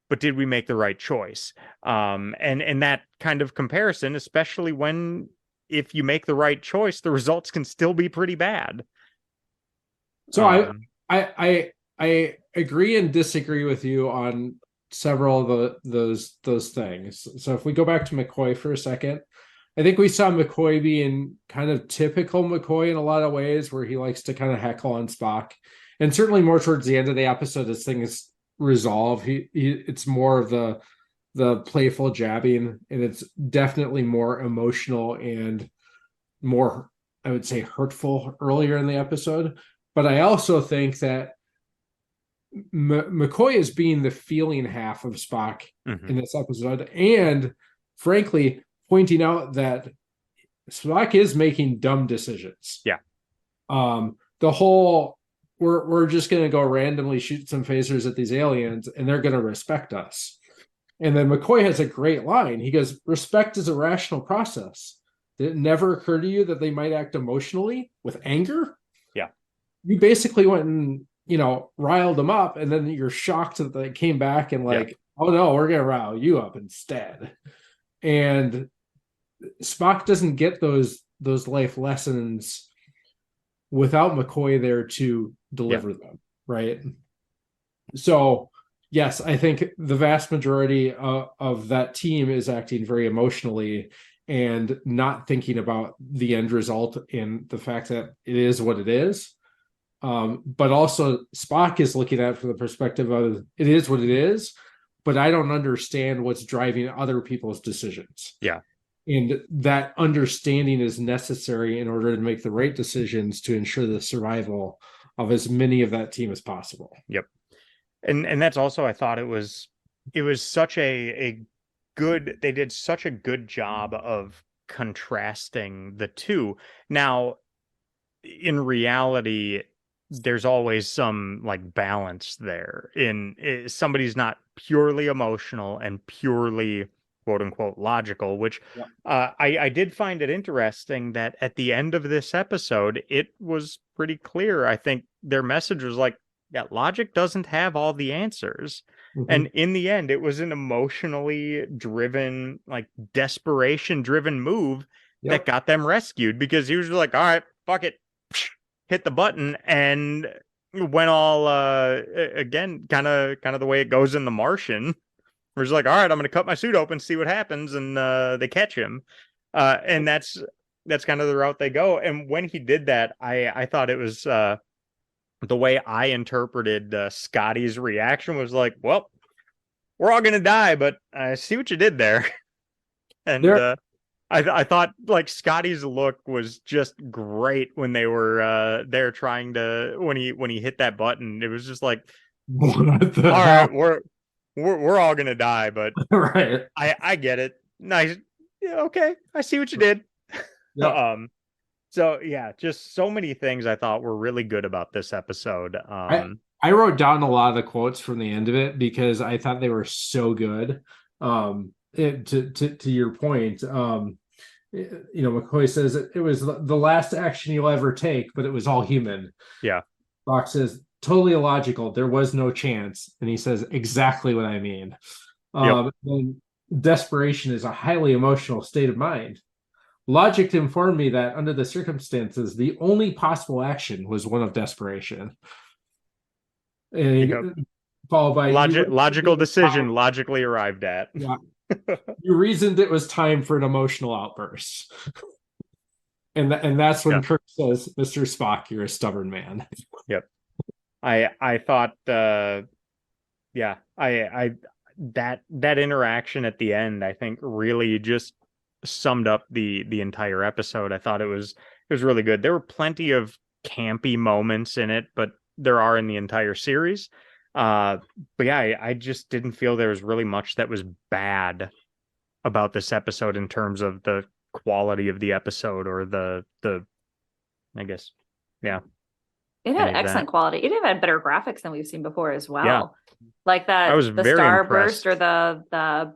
but did we make the right choice? And that kind of comparison, especially when, if you make the right choice, the results can still be pretty bad. So I agree and disagree with you on several of those things. So if we go back to McCoy for a second, I think we saw McCoy being kind of typical McCoy in a lot of ways, where he likes to kind of heckle on Spock, and certainly more towards the end of the episode as things resolve. It's more of the playful jabbing, and it's definitely more emotional and more, I would say, hurtful earlier in the episode. But I also think that McCoy is being the feeling half of Spock in this episode, and frankly, pointing out that Spock is making dumb decisions. Yeah. The whole, we're just going to go randomly shoot some phasers at these aliens and they're going to respect us. And then McCoy has a great line. He goes, respect is a rational process. Did it never occur to you that they might act emotionally with anger? Yeah. You basically went and, riled them up, and then you're shocked that they came back and oh no, we're going to rile you up instead. And Spock doesn't get those life lessons without McCoy there to deliver them, right? So yes, I think the vast majority of that team is acting very emotionally and not thinking about the end result and the fact that it is what it is. But also Spock is looking at it from the perspective of, it is what it is, but I don't understand what's driving other people's decisions. Yeah. And that understanding is necessary in order to make the right decisions to ensure the survival of as many of that team as possible. Yep. And that's also, I thought it was such a good, they did such a good job of contrasting the two. Now, in reality, there's always some balance there. Somebody's not purely emotional and purely quote unquote logical, which I did find it interesting that at the end of this episode, it was pretty clear. I think their message was logic doesn't have all the answers. And in the end, it was an emotionally driven, desperation driven move that got them rescued, because he was all right, fuck it, hit the button, and went all again, kind of the way it goes in The Martian. Where he's all right, I'm going to cut my suit open, see what happens, and they catch him. And that's kind of the route they go. And when he did that, I thought it was the way I interpreted Scotty's reaction was well, we're all going to die, but I see what you did there. And I thought Scotty's look was just great when they were there trying to, when he hit that button. It was just what the all hell? Right, we're all gonna die, but right. I get it. Nice. Yeah, okay. I see what you did. So yeah, just so many things I thought were really good about this episode. I wrote down a lot of the quotes from the end of it because I thought they were so good. To your point, McCoy says it was the last action you'll ever take, but it was all human. Yeah. Spock says, totally illogical. There was no chance. And he says, exactly what I mean. And desperation is a highly emotional state of mind. Logic informed me that under the circumstances, the only possible action was one of desperation. And followed by logical decision, logically arrived at. Yeah. You reasoned it was time for an emotional outburst. And that's when Kirk says, Mr. Spock, you're a stubborn man. Yep. I thought I that interaction at the end, I think, really just summed up the entire episode. I thought it was really good. There were plenty of campy moments in it, but there are in the entire series. But yeah, I just didn't feel there was really much that was bad about this episode in terms of the quality of the episode or the I guess, yeah, It any had of that. excellent quality. It even had better graphics than we've seen before as well. Yeah. Like I was the very starburst impressed. or the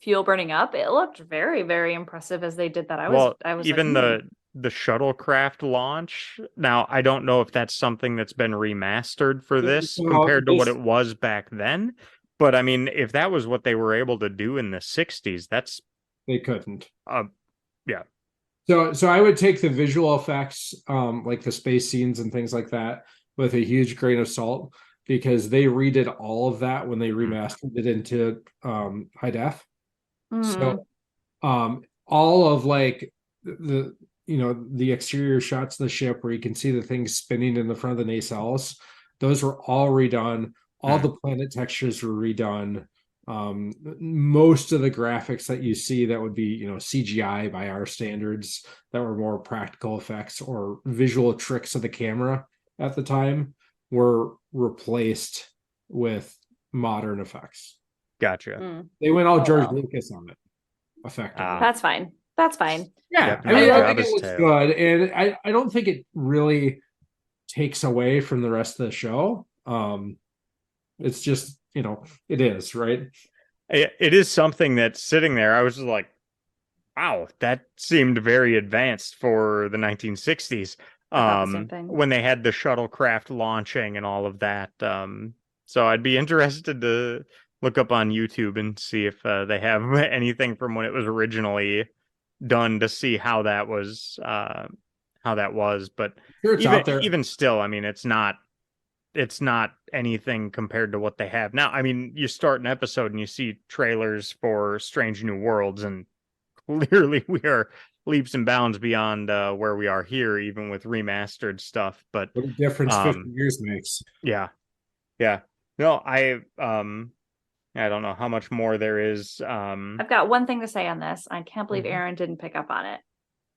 fuel burning up. It looked very, very impressive as they did that. I Well, was like, even the shuttlecraft launch. Now, I don't know if that's something that's been remastered for this So compared to what it was back then. But I mean, if that was what they were able to do in the 60s, that's they couldn't. Yeah. So I would take the visual effects, like the space scenes and things like that, with a huge grain of salt, because they redid all of that when they remastered it into high def. So all of like the the exterior shots of the ship where you can see the things spinning in the front of the nacelles, those were all redone. All the planet textures were redone. Most of the graphics that you see that would be CGI by our standards, that were more practical effects or visual tricks of the camera at the time, were replaced with modern effects. Gotcha. They went all George well. Lucas on it, effectively. That's fine. That's fine. Yeah, Yep, I mean, no I think it Jabba's looks tail. good, and I don't think it really takes away from the rest of the show. It's just, it is, right? It is something that's sitting there. I was just like, wow, that seemed very advanced for the 1960s. I thought the same thing. When they had the shuttlecraft launching and all of that. So I'd be interested to look up on YouTube and see if they have anything from when it was originally done to see how that was. But Sure, it's out there. even still, I mean, it's not anything compared to what they have now. I mean, you start an episode and you see trailers for Strange New Worlds, and clearly we are leaps and bounds beyond where we are here, even with remastered stuff. But What a difference 50 years makes. yeah. No, I don't know how much more there is. I've got one thing to say on this. I can't believe Aaron didn't pick up on it.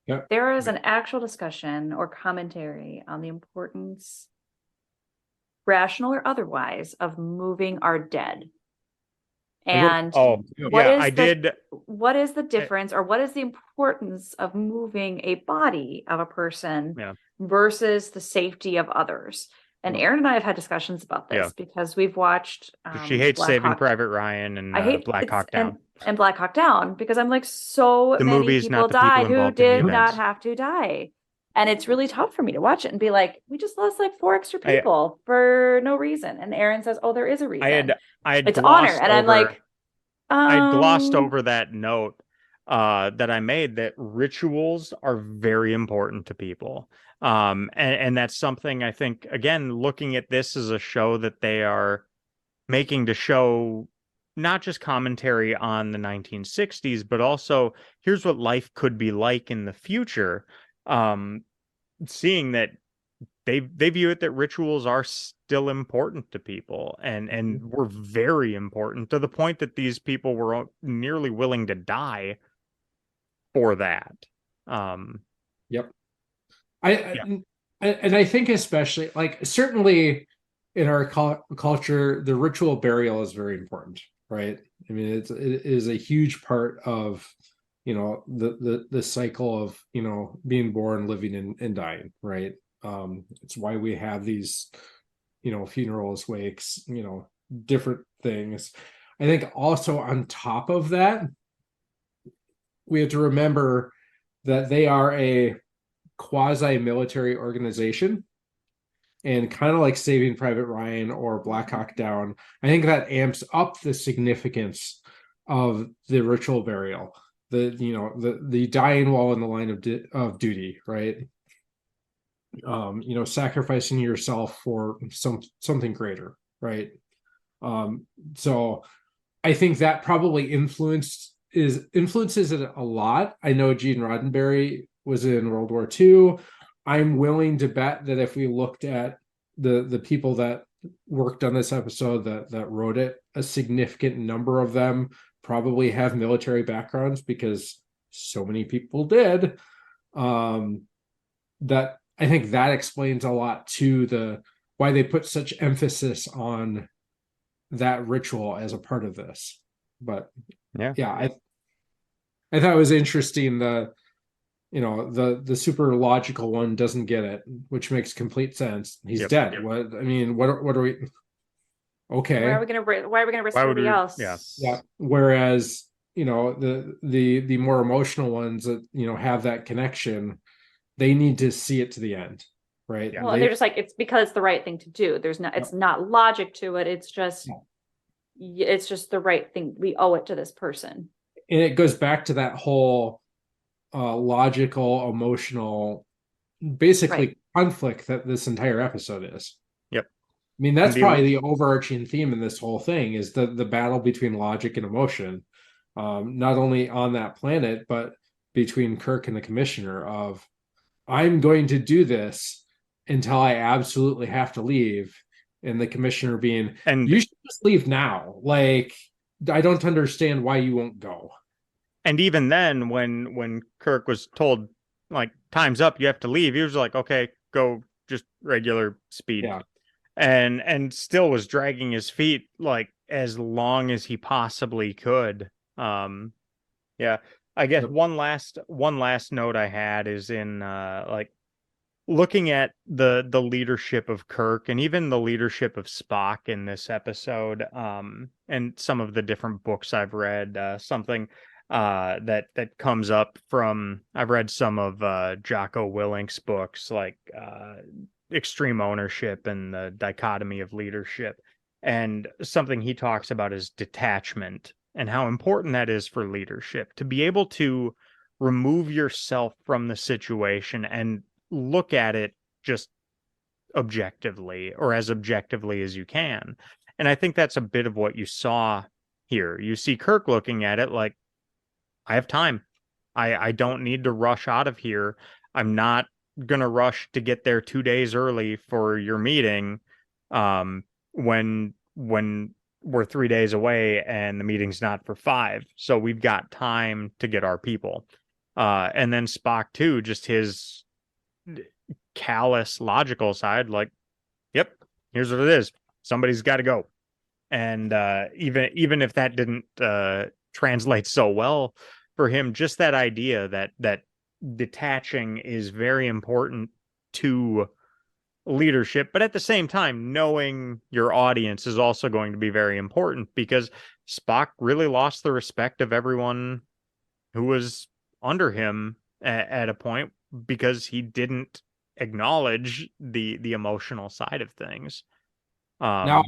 Yep. There is an actual discussion or commentary on the importance, rational or otherwise, of moving our dead. And what is the difference, or what is the importance of moving a body of a person versus the safety of others? And Aaron and I have had discussions about this because we've watched. She hates Saving Private Ryan and Black Hawk Down. And Black Hawk Down, because I'm like, so the many movies, people not the die people who involved in did the not events. have to die. And it's really tough for me to watch it and be like, we just lost like 4 extra people for no reason. And Aaron says, oh, there is a reason. It's honor. And I'm like, I glossed over that note that I made, that rituals are very important to people. And that's something I think, again, looking at this as a show that they are making to show not just commentary on the 1960s, but also here's what life could be like in the future. Seeing that they view it that rituals are still important to people and were very important, to the point that these people were nearly willing to die for that. Yep. I think especially, like, certainly in our culture, the ritual burial is very important, right? I mean, it is a huge part of the cycle of being born, living, and dying, right? It's why we have these funerals, wakes, different things. I think also on top of that, we have to remember that they are a quasi-military organization, and kind of like Saving Private Ryan or Black Hawk Down, I think that amps up the significance of the ritual burial, the dying while in the line of duty, right? Sacrificing yourself for something greater, right? So I think that probably influences it a lot. I know Gene Roddenberry was in World War II. I'm willing to bet that if we looked at the people that worked on this episode that wrote it, a significant number of them probably have military backgrounds because so many people did. That I think that explains a lot to why they put such emphasis on that ritual as a part of this. But yeah, I thought it was interesting. The super logical one doesn't get it, which makes complete sense. He's dead. What are we? Okay. Why are we gonna risk Why would everybody we- else? Yeah. Whereas, the more emotional ones that, have that connection, they need to see it to the end. Right. Well, they're just like, it's because it's the right thing to do. It's not logic to it. It's just the right thing. We owe it to this person. And it goes back to that whole logical, emotional, basically conflict that this entire episode is. Yep. I mean, that's probably the overarching theme in this whole thing is the battle between logic and emotion, not only on that planet, but between Kirk and the commissioner of, I'm going to do this until I absolutely have to leave. And the commissioner being, you should just leave now. Like, I don't understand why you won't go. And even then, when Kirk was told, like, time's up, you have to leave, he was like, okay, go just regular speed. Yeah. And still was dragging his feet like as long as he possibly could. Yeah. I guess one last note I had is in like looking at the leadership of Kirk and even the leadership of Spock in this episode, and some of the different books I've read, something that comes up from, I've read some of Jocko Willink's books, like Extreme Ownership and the Dichotomy of Leadership, and something he talks about is detachment and how important that is for leadership, to be able to remove yourself from the situation and look at it just objectively, or as objectively as you can. And I think that's a bit of what you saw here. You see Kirk looking at it like, I have time. I don't need to rush out of here. I'm not gonna rush to get there 2 days early for your meeting, when we're 3 days away and the meeting's not for 5. So we've got time to get our people. And then Spock too, just his callous logical side, like, yep, here's what it is. Somebody's got to go. And even if that didn't translate so well for him, just that idea that detaching is very important to leadership, but at the same time, knowing your audience is also going to be very important, because Spock really lost the respect of everyone who was under him at a point because he didn't acknowledge the emotional side of things. Now,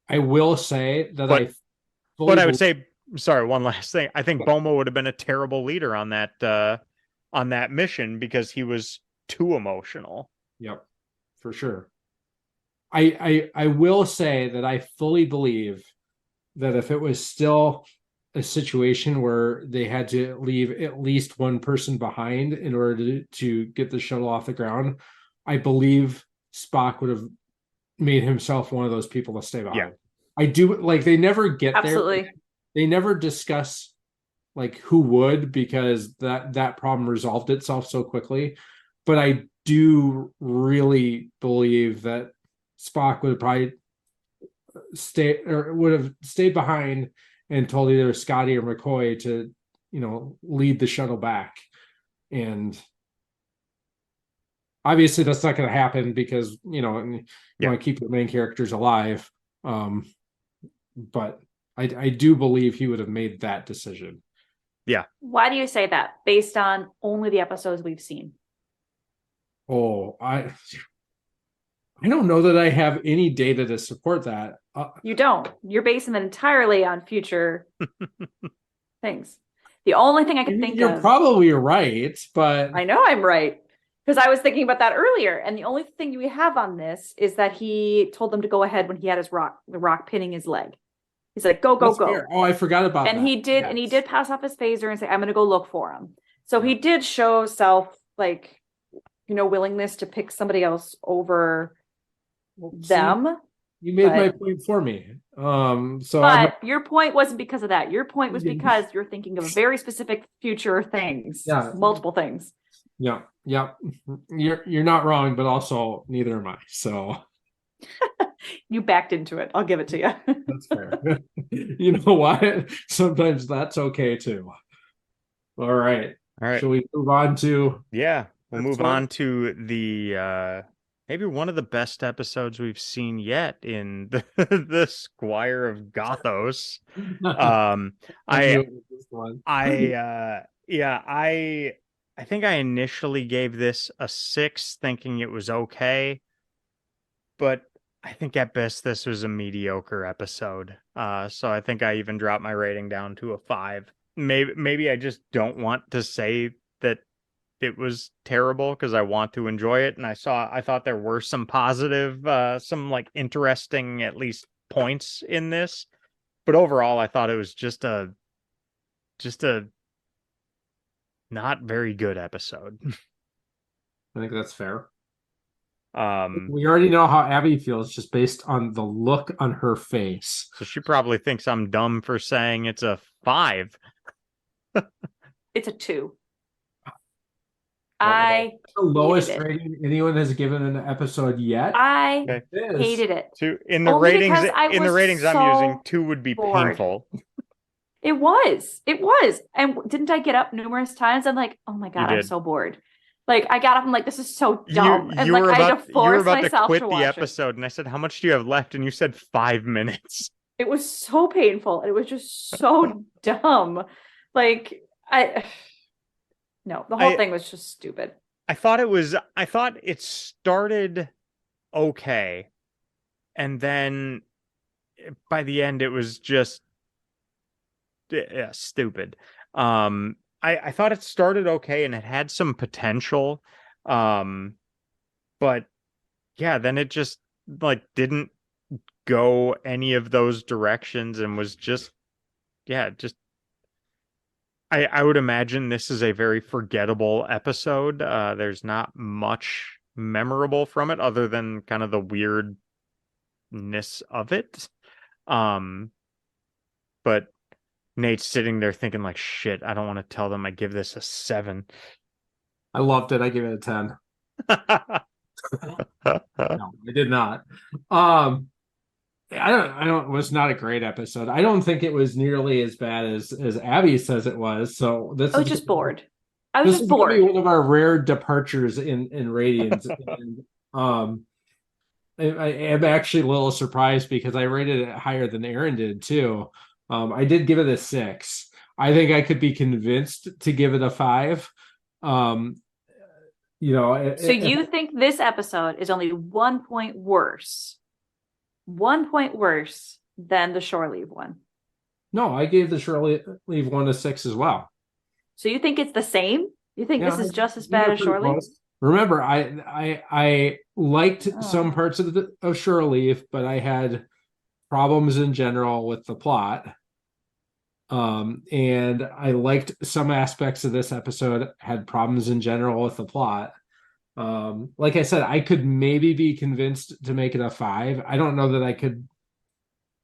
I will say that but I would say, sorry, one last thing. I think Boma would have been a terrible leader on that mission because he was too emotional. Yep, for sure. I will say that I fully believe that if it was still a situation where they had to leave at least one person behind in order to get the shuttle off the ground, I believe Spock would have made himself one of those people to stay behind. Yeah. I do, like, they never get Absolutely. there. They never discuss like who would, because that problem resolved itself so quickly. But I do really believe that Spock would have probably would have stayed behind and told either Scotty or McCoy to, lead the shuttle back. And obviously that's not going to happen because, you want to keep your main characters alive. But I do believe he would have made that decision. Yeah. Why do you say that? Based on only the episodes we've seen? Oh, I don't know that I have any data to support that. You don't. You're basing it entirely on future things. The only thing I can think of. You're probably right, but I know I'm right, because I was thinking about that earlier. And the only thing we have on this is that he told them to go ahead when he had the rock pinning his leg. He's like, go, go, go. Fair. Oh, I forgot about that. And he did, and he did pass off his phaser and say, I'm going to go look for him. So he did show willingness to pick somebody else over them. You made my But point for me. So but your point wasn't because of that. Your point was because you're thinking of very specific future things, yeah, multiple things. yeah, yeah. You're not wrong, but also neither am I. So You backed into it. I'll give it to you. that's fair. You know what? Sometimes that's okay too. All right. All right. Shall we move on to Yeah, we'll move next one? on to the maybe one of the best episodes we've seen yet in the Squire of Gothos. Um I knew I it was this one. yeah, I think I initially gave this a 6 thinking it was okay, but I think at best this was a mediocre episode. So I think I even dropped my rating down to a 5. Maybe I just don't want to say that it was terrible because I want to enjoy it. And I thought there were some positive, some like interesting at least points in this. But overall, I thought it was just a not very good episode. I think that's fair. Um, We already know how Abby feels just based on the look on her face. so she probably thinks I'm dumb for saying it's a 5. It's a 2. Wow. I The lowest hated it. rating anyone has given an episode yet. I Okay. hated it. 2 Only because I in the was ratings I'm so using, 2 would be bored. painful. It was. It was. And didn't I get up numerous times? I'm like, oh my You God, I'm did. so bored. Like I got up, I'm like, this is so dumb. And like I had to You were force about to myself quit to the watch it. episode, and I said, "How much do you have left?" And you said 5 minutes. It was so painful. It was just so dumb. Like no, the whole thing was just stupid. I thought it started okay, and then by the end it was just stupid. I thought it started okay and it had some potential. But yeah, then it just like didn't go any of those directions and was just just I would imagine this is a very forgettable episode. There's not much memorable from it other than kind of the weirdness of it. But Nate's sitting there thinking like, shit, I don't want to tell them I give this a 7. I loved it. I give it a 10. No, I did not. I don't it was not a great episode. I don't think it was nearly as bad as Abby says it was. So I was just bored. I was just gonna be bored. one of our rare departures in ratings. And I am actually a little surprised because I rated it higher than Aaron did too. I did give it a 6. I think I could be convinced to give it a 5. So you think this episode is only 1 point worse? 1 point worse than the shore leave one? No, I gave the shore leave one a 6 as well. So you think it's the same? You think this is just as bad as pretty shore leave? close. Remember, I liked some parts of shore leave, but I had problems in general with the plot. And I liked some aspects of this episode, had problems in general with the plot. Like I said, I could maybe be convinced to make it a 5. I don't know that I could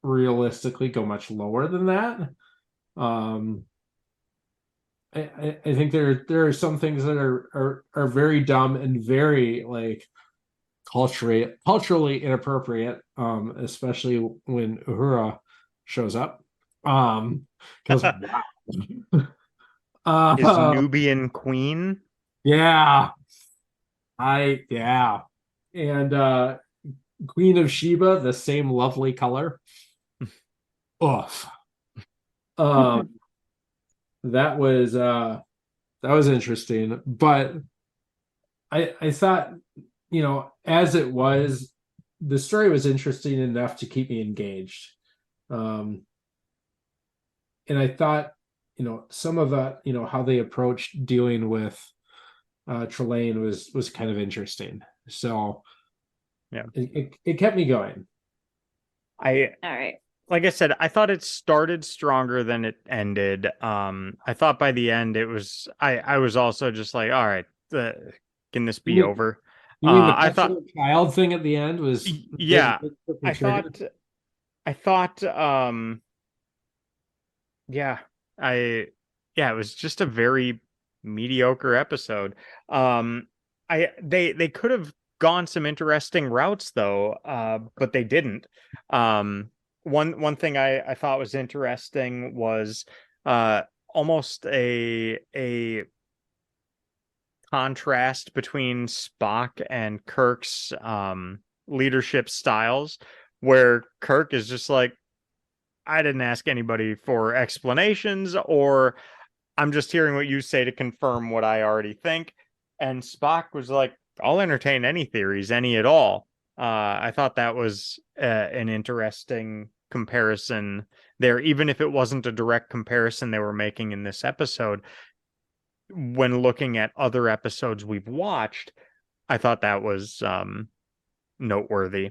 realistically go much lower than that. I think there are some things that are very dumb and very like culturally inappropriate, especially when Uhura shows up. Because wow. His Nubian queen. Yeah. Yeah. And Queen of Sheba, the same lovely color. Oof. That was interesting. But I thought, as it was, the story was interesting enough to keep me engaged. And I thought, some of that, how they approached dealing with Trelane was kind of interesting. So yeah, it kept me going. All right. Like I said, I thought it started stronger than it ended. I thought by the end it was I was also just like, all right, can this be over? You mean the I thought, petulant child thing at the end was yeah, the I trigger? thought, I thought, yeah, I, yeah, it was just a very mediocre episode. They could have gone some interesting routes though, but they didn't. One thing I thought was interesting was uh almost a contrast between Spock and Kirk's leadership styles, where Kirk is just like, I didn't ask anybody for explanations, or I'm just hearing what you say to confirm what I already think. And Spock was like, I'll entertain any theories, any at all. I thought that was an interesting comparison there, even if it wasn't a direct comparison they were making in this episode. When looking at other episodes we've watched, I thought that was noteworthy.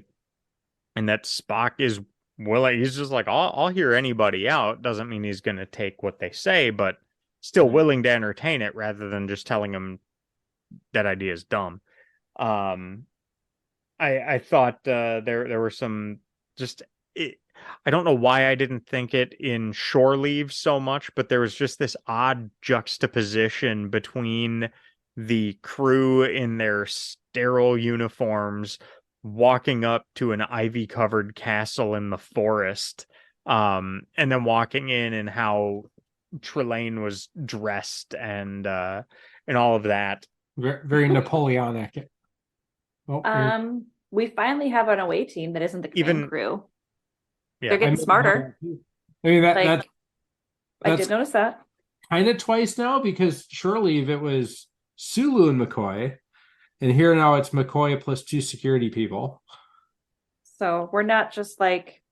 And that Spock is willing, he's just like, I'll hear anybody out. Doesn't mean he's going to take what they say, but still willing to entertain it rather than just telling him that idea is dumb. Um, I thought there were some just I don't know why I didn't think it in Shore Leave so much, but there was just this odd juxtaposition between the crew in their sterile uniforms walking up to an ivy-covered castle in the forest, and then walking in and how Trelane was dressed and all of that. Very, very Napoleonic. We finally have an away team that isn't the command Even crew. yeah, They're getting smarter. I mean Like, that's I did notice that. kind of twice now, because surely if it was Sulu and McCoy, and here now it's McCoy plus 2 security people. So we're not just like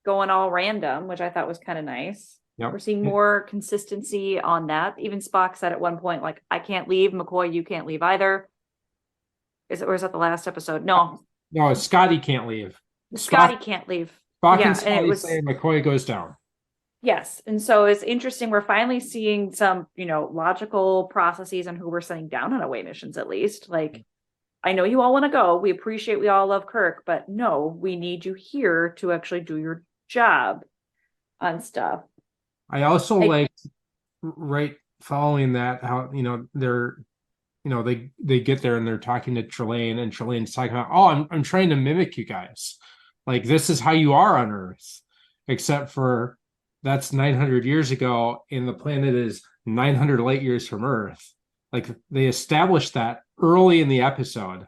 going all random, which I thought was kind of nice. Yep. We're seeing more consistency on that. Even Spock said at one point, like, I can't leave. McCoy, you can't leave either. Or is that the last episode? No. No, Scotty can't leave. Scotty can't leave. Spock Yeah, and Scotty and it was say McCoy goes down. yes. And so it's interesting. We're finally seeing some, logical processes on who we're sending down on away missions, at least. Like, I know you all want to go. We appreciate we all love Kirk, but no, we need you here to actually do your job on stuff. I also like right following that how they're they get there and they're talking to Trelane, and Trelane's talking about, oh, I'm trying to mimic you guys. Like, this is how you are on Earth, except for that's 900 years ago and the planet is 900 light years from Earth. Like, they established that early in the episode,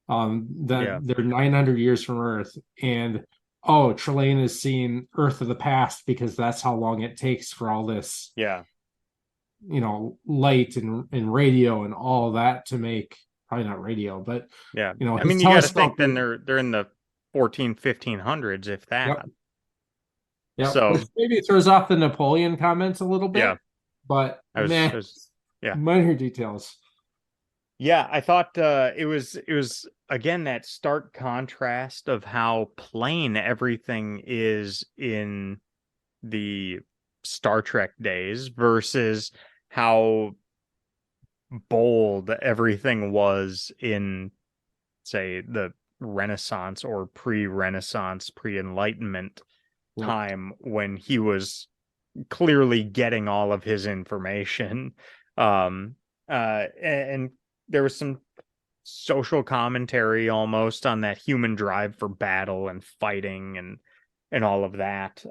that they're 900 years from Earth, and Trelane is seeing Earth of the past because that's how long it takes for all this light and radio and all that to make, probably not radio, but I mean, you got to think then they're in the 1500s, if that. Yeah, so which maybe throws off the Napoleon comments a little bit, but minor details. I thought it was again that stark contrast of how plain everything is in the Star Trek days versus how bold everything was in, say, the Renaissance or pre-Renaissance, pre-Enlightenment time, when he was clearly getting all of his information. And there was some social commentary almost on that human drive for battle and fighting and all of that.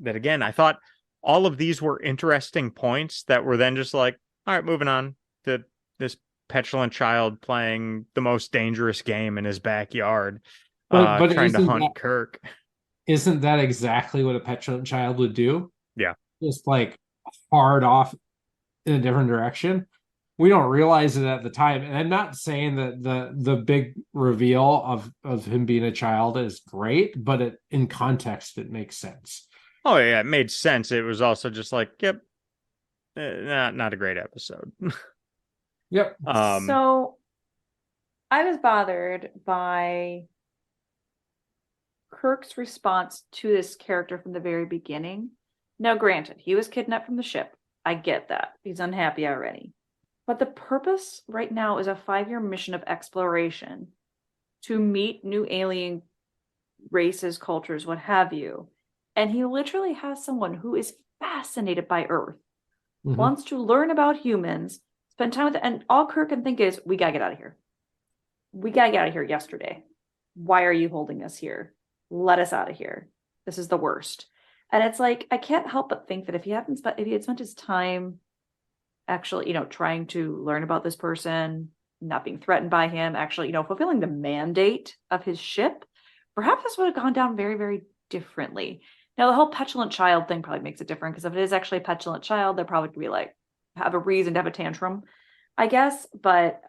That again, I thought all of these were interesting points that were then just like, all right, moving on to this petulant child playing the most dangerous game in his backyard, but trying to hunt Kirk. Isn't that exactly what a petulant child would do? Yeah. Just like hard off in a different direction. We don't realize it at the time. And I'm not saying that the big reveal of him being a child is great, but in context, it makes sense. Oh yeah, it made sense. It was also just like, yep, not a great episode. Yep. So I was bothered by Kirk's response to this character from the very beginning. Now, granted, he was kidnapped from the ship. I get that. He's unhappy already. But the purpose right now is a 5-year mission of exploration to meet new alien races, cultures, what have you. And he literally has someone who is fascinated by Earth, wants to learn about humans, spend time with it, and all Kirk can think is, we gotta get out of here. We gotta get out of here yesterday. Why are you holding us here? Let us out of here. This is the worst. And it's like, I can't help but think that if he had spent his time actually, trying to learn about this person, not being threatened by him, actually, fulfilling the mandate of his ship, perhaps this would have gone down very, very differently. Now, the whole petulant child thing probably makes it different, because if it is actually a petulant child, they're probably gonna be like, have a reason to have a tantrum, I guess. But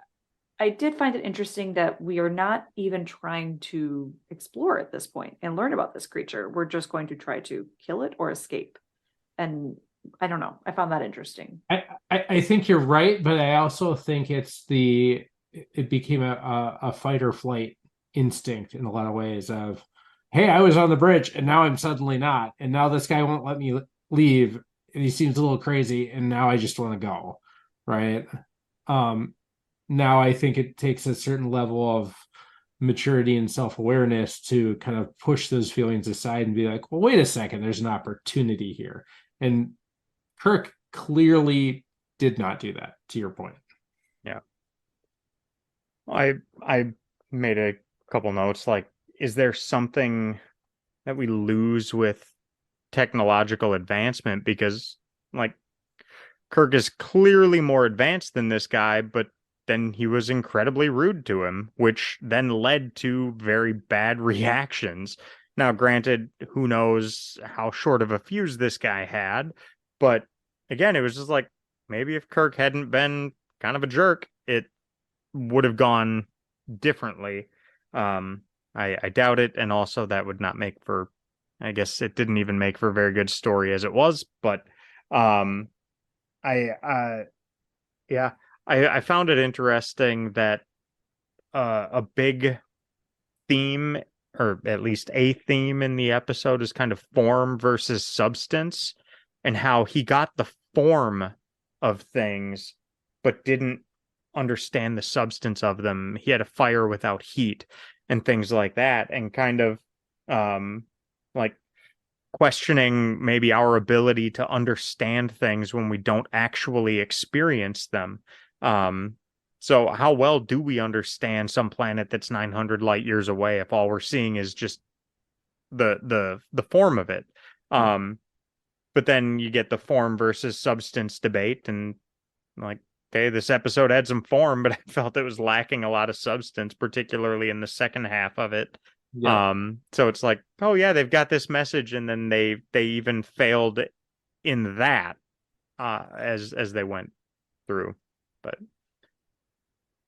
I did find it interesting that we are not even trying to explore at this point and learn about this creature. We're just going to try to kill it or escape. And I don't know. I found that interesting. I think you're right, but I also think it became a fight or flight instinct in a lot of ways of, hey, I was on the bridge and now I'm suddenly not. And now this guy won't let me leave. And he seems a little crazy. And now I just want to go. Right. Now I think it takes a certain level of maturity and self-awareness to kind of push those feelings aside and be like, well, wait a second, there's an opportunity here. And Kirk clearly did not do that, to your point. Yeah. I made a couple notes, like, is there something that we lose with technological advancement? Because, like, Kirk is clearly more advanced than this guy, but then he was incredibly rude to him, which then led to very bad reactions. Now, granted, who knows how short of a fuse this guy had, but again, it was just like, maybe if Kirk hadn't been kind of a jerk, it would have gone differently. I doubt it, and also that would not make for, I guess it didn't even make for a very good story as it was, but yeah, I found it interesting that a big theme, or at least a theme in the episode, is kind of form versus substance, and how he got the form of things but didn't understand the substance of them. He had a fire without heat and things like that, and kind of like questioning maybe our ability to understand things when we don't actually experience them. So how well do we understand some planet that's 900 light years away if all we're seeing is just the form of it? But then you get the form versus substance debate, and like, okay, this episode had some form, but I felt it was lacking a lot of substance, particularly in the second half of it. Yeah. So it's like, oh yeah, they've got this message, and then they even failed in that as they went through. But I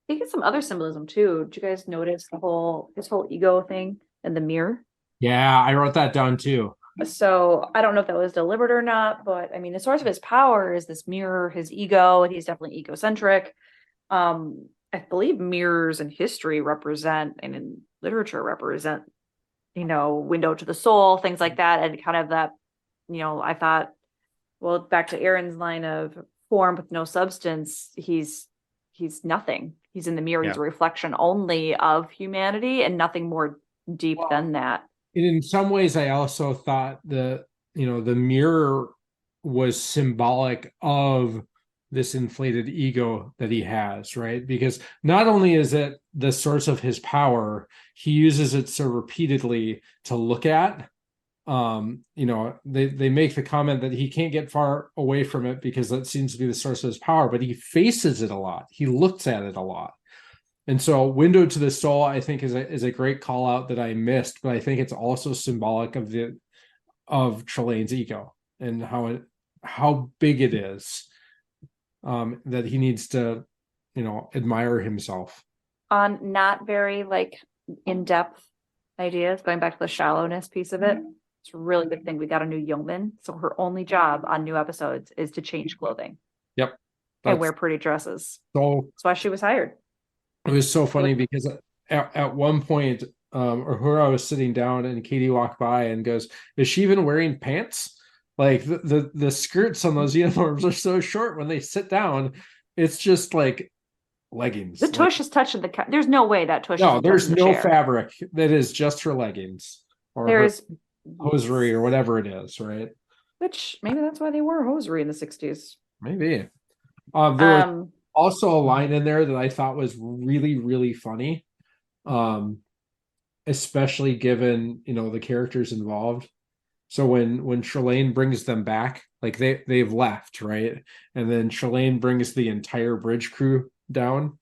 think it's some other symbolism too. Did you guys notice his whole ego thing and the mirror? Yeah, I wrote that down too. So I don't know if that was deliberate or not, but I mean, the source of his power is this mirror, his ego, and he's definitely egocentric. I believe mirrors in history represent, and in literature represent, window to the soul, things like that. And kind of that, I thought, well, back to Aaron's line of form with no substance, he's nothing. He's in the mirror. Yeah. He's a reflection only of humanity and nothing more deep than that. And in some ways, I also thought the mirror was symbolic of this inflated ego that he has, right? Because not only is it the source of his power, he uses it so repeatedly to look at. They make the comment that he can't get far away from it because that seems to be the source of his power, but he faces it a lot. He looks at it a lot. And so window to the soul, I think, is a great call out that I missed, but I think it's also symbolic of Trelane's ego and how big it is, that he needs to, admire himself. On not very in-depth ideas, going back to the shallowness piece of it, it's a really good thing we got a new yeoman. So her only job on new episodes is to change clothing. Yep. And wear pretty dresses. So that's why she was hired. It was so funny because at one point, or I was sitting down and Katie walked by and goes, "Is she even wearing pants? Like the skirts on those uniforms are so short when they sit down." It's just like leggings. The Like, tush is touching there's no way that tush no, isn't there's touching the no chair. fabric that is just her leggings or her There's hosiery or whatever it is, right? which maybe that's why they wore hosiery in the 60s. Maybe. There was also a line in there that I thought was really, really funny. Especially given, the characters involved. So when Shalane brings them back, like they've left, right? And then Shalane brings the entire bridge crew down.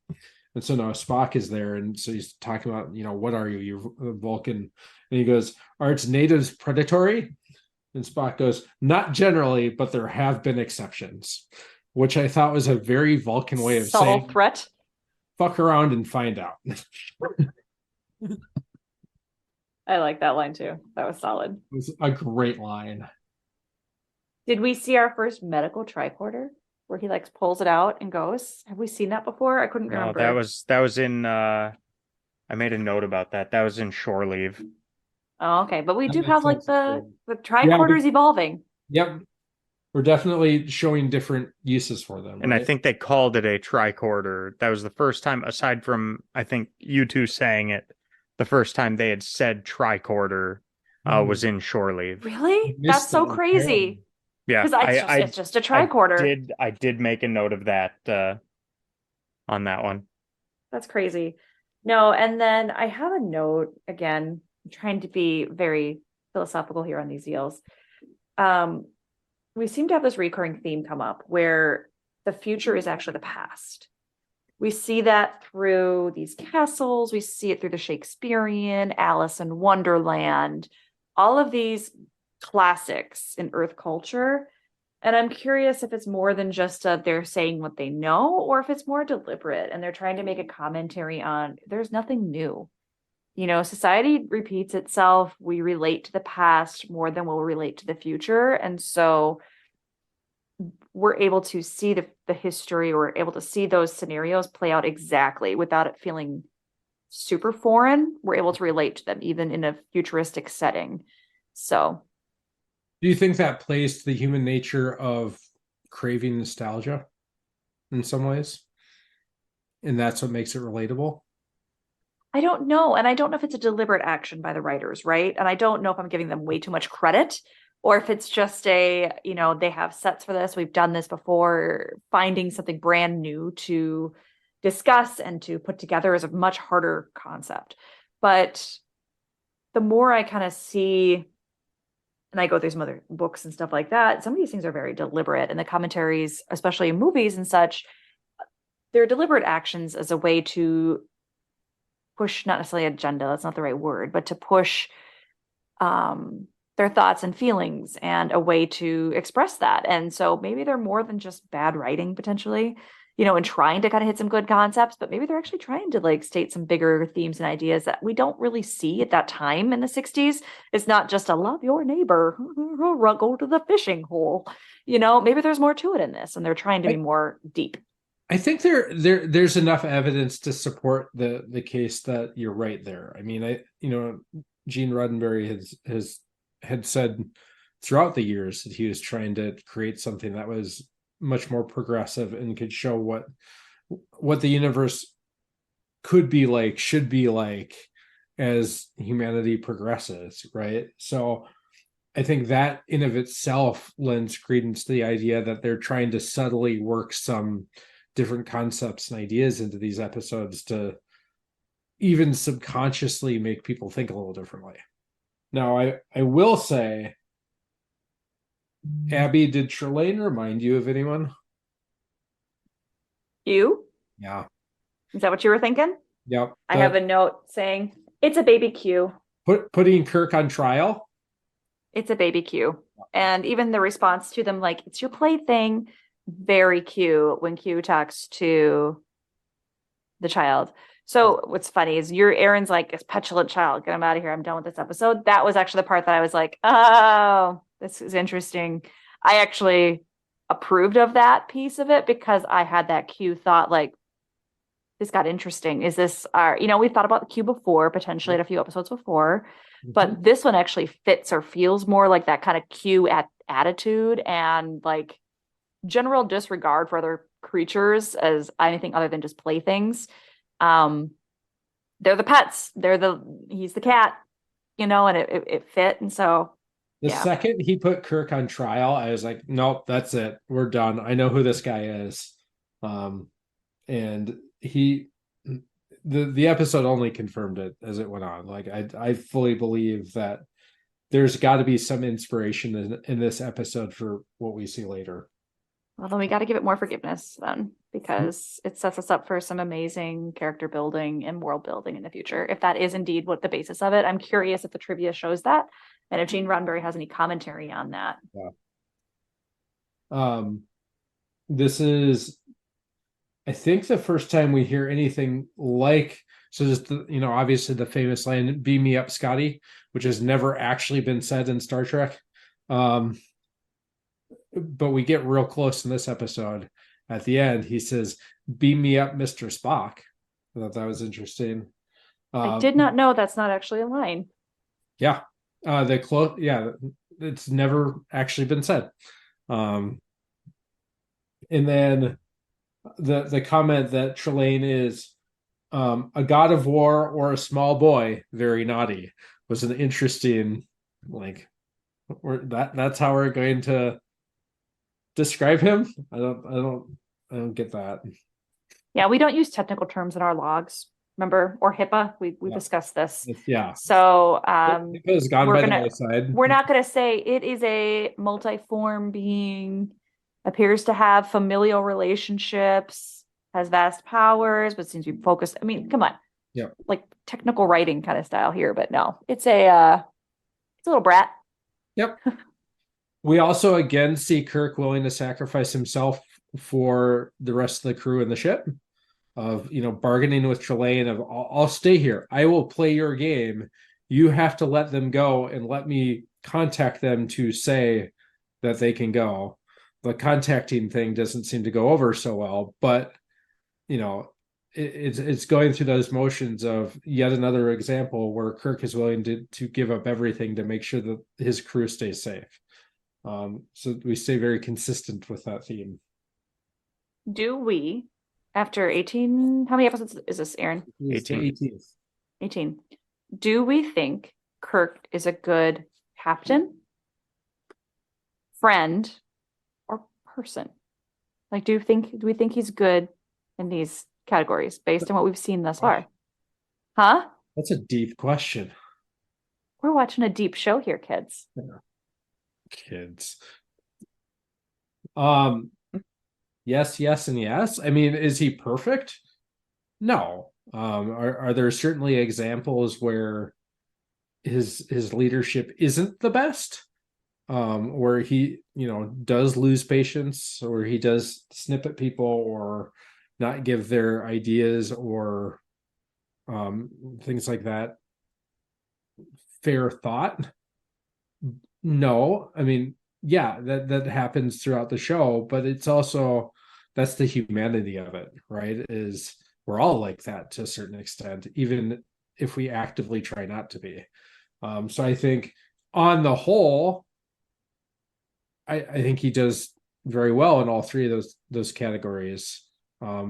And so now Spock is there, and so he's talking about, what are you? You're Vulcan. And he goes, "Are its natives predatory?" And Spock goes, "Not generally, but there have been exceptions," which I thought was a very Vulcan way of subtle saying, threat. "Fuck around and find out." I like that line too. That was solid. It was a great line. Did we see our first medical tricorder where he like pulls it out and goes? Have we seen that before? I couldn't No, remember. that was in I made a note about that. That was in Shore Leave. Oh, okay. But we That do makes have like sense. the tricorders evolving. Yep. We're definitely showing different uses for them. And I right? think they called it a tricorder. That was the first time, aside from I think you two saying it, the first time they had said tricorder was in Shore Leave. Really? Missed That's so that crazy. Yeah, Because it's just a tricorder. I did make a note of that on that one. That's crazy. No, and then I have a note again, I'm trying to be very philosophical here on these deals. We seem to have this recurring theme come up where the future is actually the past. We see that through these castles, we see it through the Shakespearean, Alice in Wonderland, all of these classics in Earth culture. And I'm curious if it's more than just they're saying what they know, or if it's more deliberate and they're trying to make a commentary on there's nothing new. Society repeats itself. We relate to the past more than we'll relate to the future. And so we're able to see the history, or able to see those scenarios play out exactly without it feeling super foreign. We're able to relate to them even in a futuristic setting. So Do you think that plays to the human nature of craving nostalgia in some ways? And that's what makes it relatable? I don't know. And I don't know if it's a deliberate action by the writers, right? And I don't know if I'm giving them way too much credit, or if it's just they have sets for this. We've done this before. Finding something brand new to discuss and to put together is a much harder concept. But the more I kind of see, and I go through some other books and stuff like that, some of these things are very deliberate. And the commentaries, especially in movies and such, they're deliberate actions as a way to push, not necessarily agenda, that's not the right word, but to push their thoughts and feelings and a way to express that. And so maybe they're more than just bad writing potentially, and trying to kind of hit some good concepts, but maybe they're actually trying to like state some bigger themes and ideas that we don't really see at that time in the 60s. It's not just a love your neighbor, go to the fishing hole. Maybe there's more to it in this, and they're trying to be more deep. I think there's enough evidence to support the case that you're right there. I mean, Gene Roddenberry had said throughout the years that he was trying to create something that was much more progressive and could show what the universe could be like, should be like, as humanity progresses, right? So I think that in of itself lends credence to the idea that they're trying to subtly work some different concepts and ideas into these episodes to even subconsciously make people think a little differently. Now, I will say, Abby, did Shalane remind you of anyone? You? Yeah. Is that what you were thinking? Yep. I have a note saying it's a baby Q. Putting Kirk on trial. It's a baby Q. And even the response to them, like, it's your plaything, very cute when Q talks to the child. So what's funny is Aaron's like, this petulant child, get him out of here. I'm done with this episode. That was actually the part that I was like, oh, this is interesting. I actually approved of that piece of it because I had that Q thought, like, this got interesting. Is this we've thought about the Q before, potentially at a few episodes before, but this one actually fits or feels more like that kind of Q attitude and like general disregard for other creatures as anything other than just playthings. They're the pets. He's the cat, and it fit. And so, The yeah. second he put Kirk on trial, I was like, nope, that's it. We're done. I know who this guy is. And the episode only confirmed it as it went on. Like I fully believe that there's got to be some inspiration in this episode for what we see later. Well, then we got to give it more forgiveness then, because it sets us up for some amazing character building and world building in the future. If that is indeed what the basis of it, I'm curious if the trivia shows that, and if Gene Roddenberry has any commentary on that. Yeah. This is, I think, the first time we hear anything like, so just obviously the famous line, "Beam me up, Scotty," which has never actually been said in Star Trek. But we get real close in this episode. At the end, he says, "Beam me up, Mr. Spock." I thought that was interesting. I did not know that's not actually a line. Yeah. It's never actually been said. And then the comment that Trelane is a god of war or a small boy, very naughty, was an interesting, that's how we're going to describe him. I don't get that. Yeah, we don't use technical terms in our logs, remember, or HIPAA. We discussed this. Yeah. So HIPAA's gone by the wayside. We're not going to say it is a multiform being, appears to have familial relationships, has vast powers, but seems to be focused. I mean, come on. Yeah. Like technical writing kind of style here, but no, it's a little brat. Yep. We also again see Kirk willing to sacrifice himself for the rest of the crew and the ship, of bargaining with Trelane of, I'll stay here. I will play your game. You have to let them go and let me contact them to say that they can go. The contacting thing doesn't seem to go over so well, but it's going through those motions of yet another example where Kirk is willing to give up everything to make sure that his crew stays safe. So we stay very consistent with that theme. Do we, after 18, how many episodes is this, Aaron? 18. Do we think Kirk is a good captain, friend, or person? Like, do we think he's good in these categories based on what we've seen thus far? Huh? That's a deep question. We're watching a deep show here, kids. Kids. Yes, and yes. I mean, is he perfect? No. Are there certainly examples where his leadership isn't the best? Where he, does lose patience, or he does snip at people, or not give their ideas, or things like that fair thought? No. I mean, yeah, that happens throughout the show, but it's also, that's the humanity of it, right? Is we're all like that to a certain extent, even if we actively try not to be. So I think on the whole, I think he does very well in all three of those categories.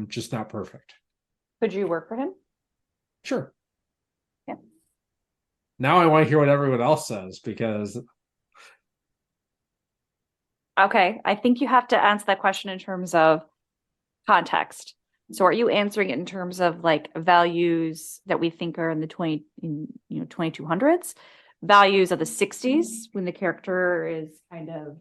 Just not perfect. Could you work for him? Sure. Yeah. Now I want to hear what everyone else says, because okay, I think you have to answer that question in terms of context. So are you answering it in terms of like values that we think are in the 2200s, values of the 60s when the character is kind of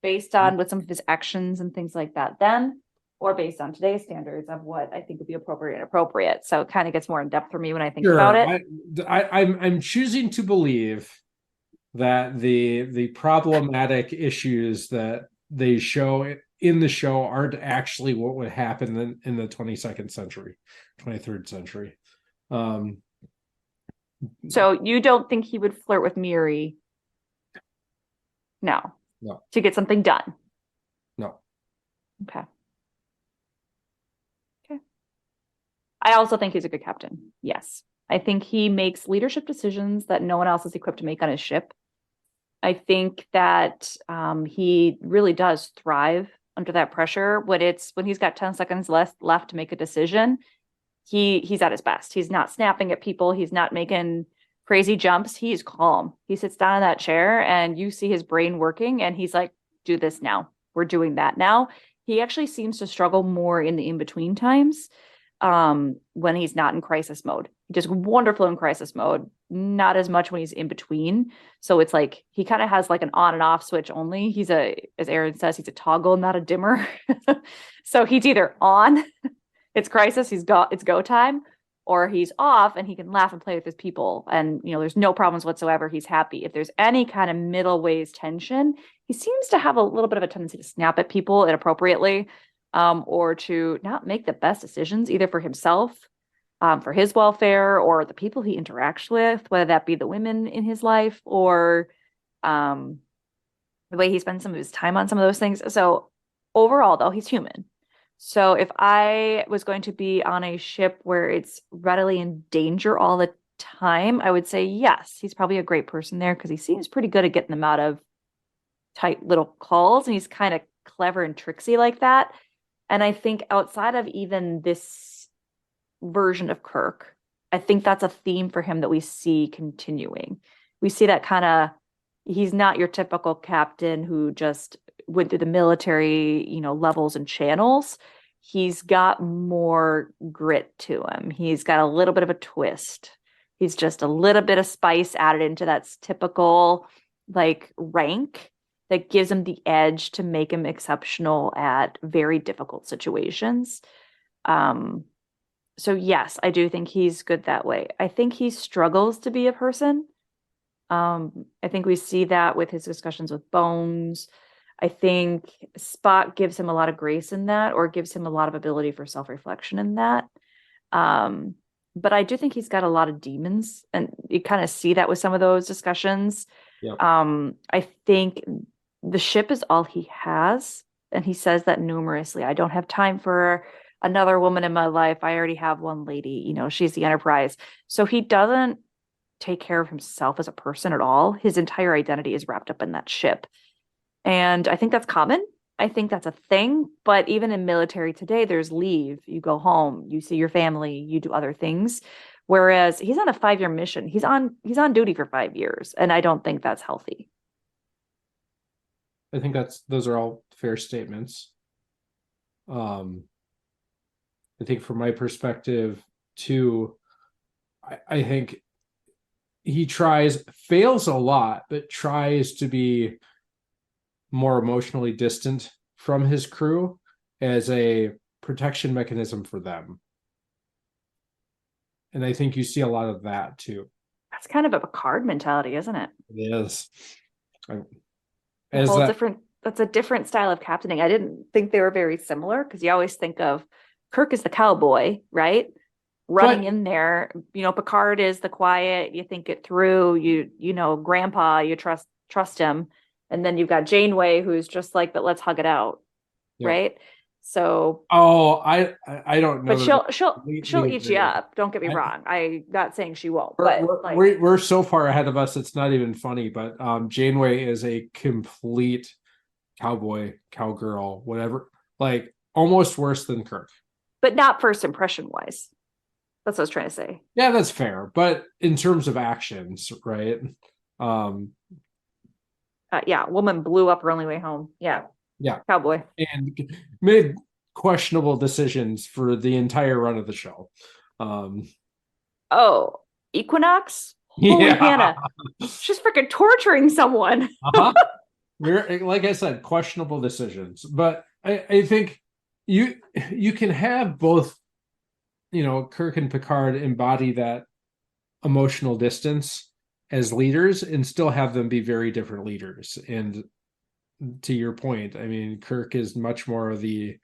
based on with some of his actions and things like that then, or based on today's standards of what I think would be appropriate and appropriate? So it kind of gets more in depth for me when I think about it. I'm choosing to believe that the problematic issues that they show in the show aren't actually what would happen in the 23rd century. So you don't think he would flirt with Miri? No. To get something done? No. Okay. I also think he's a good captain. Yes. I think he makes leadership decisions that no one else is equipped to make on his ship. I think that he really does thrive under that pressure. When he's got 10 seconds left to make a decision, he's at his best. He's not snapping at people. He's not making crazy jumps. He's calm. He sits down in that chair and you see his brain working and he's like, do this now. We're doing that now. He actually seems to struggle more in the in-between times when he's not in crisis mode. Just wonderful in crisis mode, not as much when he's in between. So it's like he kind of has like an on and off switch only. As Aaron says, he's a toggle, not a dimmer. So he's either on, it's crisis, it's go time, or he's off and he can laugh and play with his people. And, there's no problems whatsoever. He's happy. If there's any kind of middle ways tension, he seems to have a little bit of a tendency to snap at people inappropriately, or to not make the best decisions, either for himself, for his welfare, or the people he interacts with, whether that be the women in his life or the way he spends some of his time on some of those things. So overall, though, he's human. So if I was going to be on a ship where it's readily in danger all the time, I would say yes, he's probably a great person there because he seems pretty good at getting them out of tight little calls, and he's kind of clever and tricksy like that. And I think outside of even this version of Kirk, I think that's a theme for him that we see continuing. We see that he's not your typical captain who just went through the military, levels and channels. He's got more grit to him. He's got a little bit of a twist. He's just a little bit of spice added into that typical rank that gives him the edge to make him exceptional at very difficult situations. So yes, I do think he's good that way. I think he struggles to be a person. I think we see that with his discussions with Bones. I think Spock gives him a lot of grace in that, or gives him a lot of ability for self-reflection in that. But I do think he's got a lot of demons, and you kind of see that with some of those discussions. Yep. I think the ship is all he has, and he says that numerously. I don't have time for another woman in my life. I already have one lady, she's the Enterprise. So he doesn't take care of himself as a person at all. His entire identity is wrapped up in that ship. And I think that's common. I think that's a thing. But even in military today, there's leave. You go home, you see your family, you do other things. Whereas he's on a 5-year mission. He's on duty for 5 years. And I don't think that's healthy. I think those are all fair statements. I think from my perspective too, I think he fails a lot, but tries to be more emotionally distant from his crew as a protection mechanism for them. And I think you see a lot of that too. That's kind of a Picard mentality, isn't it? It is. That's a different style of captaining. I didn't think they were very similar, because you always think of Kirk as the cowboy, right? Running in there. Picard is the quiet, you think it through, grandpa, you trust him. And then you've got Janeway, who's just like, but let's hug it out. Yep. Right? So I don't know. But she'll eat you up. Don't get me wrong. I'm not saying she won't. We're so far ahead of us, it's not even funny. But Janeway is a complete cowboy, cowgirl, whatever. Almost worse than Kirk. But not first impression wise. That's what I was trying to say. Yeah, that's fair. But in terms of actions, right? Yeah, woman blew up her only way home. Yeah. Cowboy. And made questionable decisions for the entire run of the show. Equinox? Holy Hannah. She's freaking torturing someone. Like I said, questionable decisions. But I think you can have both, Kirk and Picard embody that emotional distance as leaders and still have them be very different leaders. And to your point, I mean, Kirk is much more of the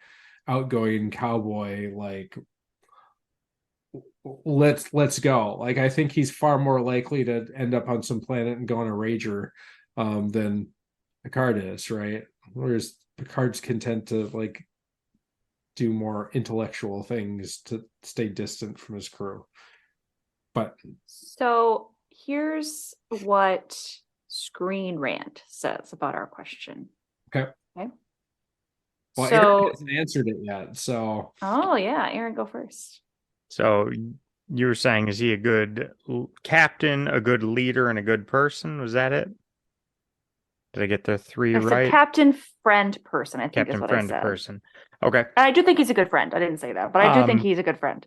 outgoing cowboy, let's go. I think he's far more likely to end up on some planet and go on a rager than Picard is, right? Whereas Picard's content to do more intellectual things to stay distant from his crew. But so here's what Screen Rant says about our question. Okay. Well, Aaron So, hasn't answered it yet, so oh yeah, Aaron, go first. So you were saying, is he a good captain, a good leader, and a good person? Was that it? Did I get the three I said right? captain, friend, person, I think is Captain, what I friend, said. person. Okay. And I do think he's a good friend. I didn't say that, but I do think he's a good friend.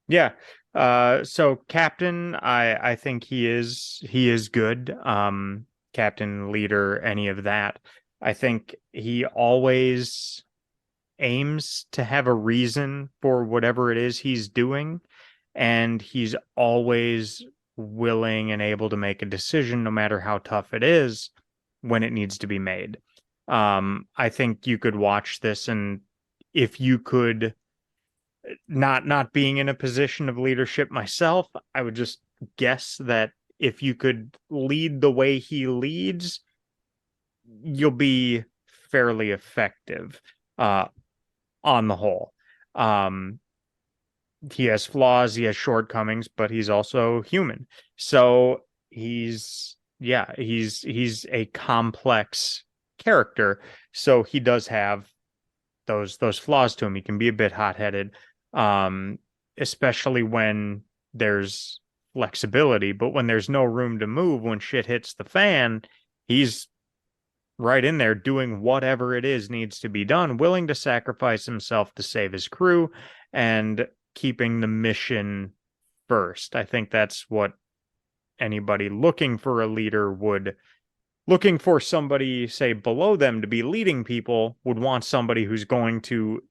Yeah. So captain, I think he is good. Captain, leader, any of that. I think he always aims to have a reason for whatever it is he's doing, and he's always willing and able to make a decision no matter how tough it is when it needs to be made. I think you could watch this, and if you could, not being in a position of leadership myself, I would just guess that if you could lead the way he leads, you'll be fairly effective uh, on the whole. Um, he has flaws, he has shortcomings, but he's also human. So he's a complex character. So he does have those flaws to him. He can be a bit hot-headed, um, especially when there's flexibility. But when there's no room to move, when shit hits the fan, he's right in there doing whatever it is needs to be done, willing to sacrifice himself to save his crew and keeping the mission first. I think that's what anybody looking for a leader would looking for somebody, say, below them to be leading people would want somebody who's going to,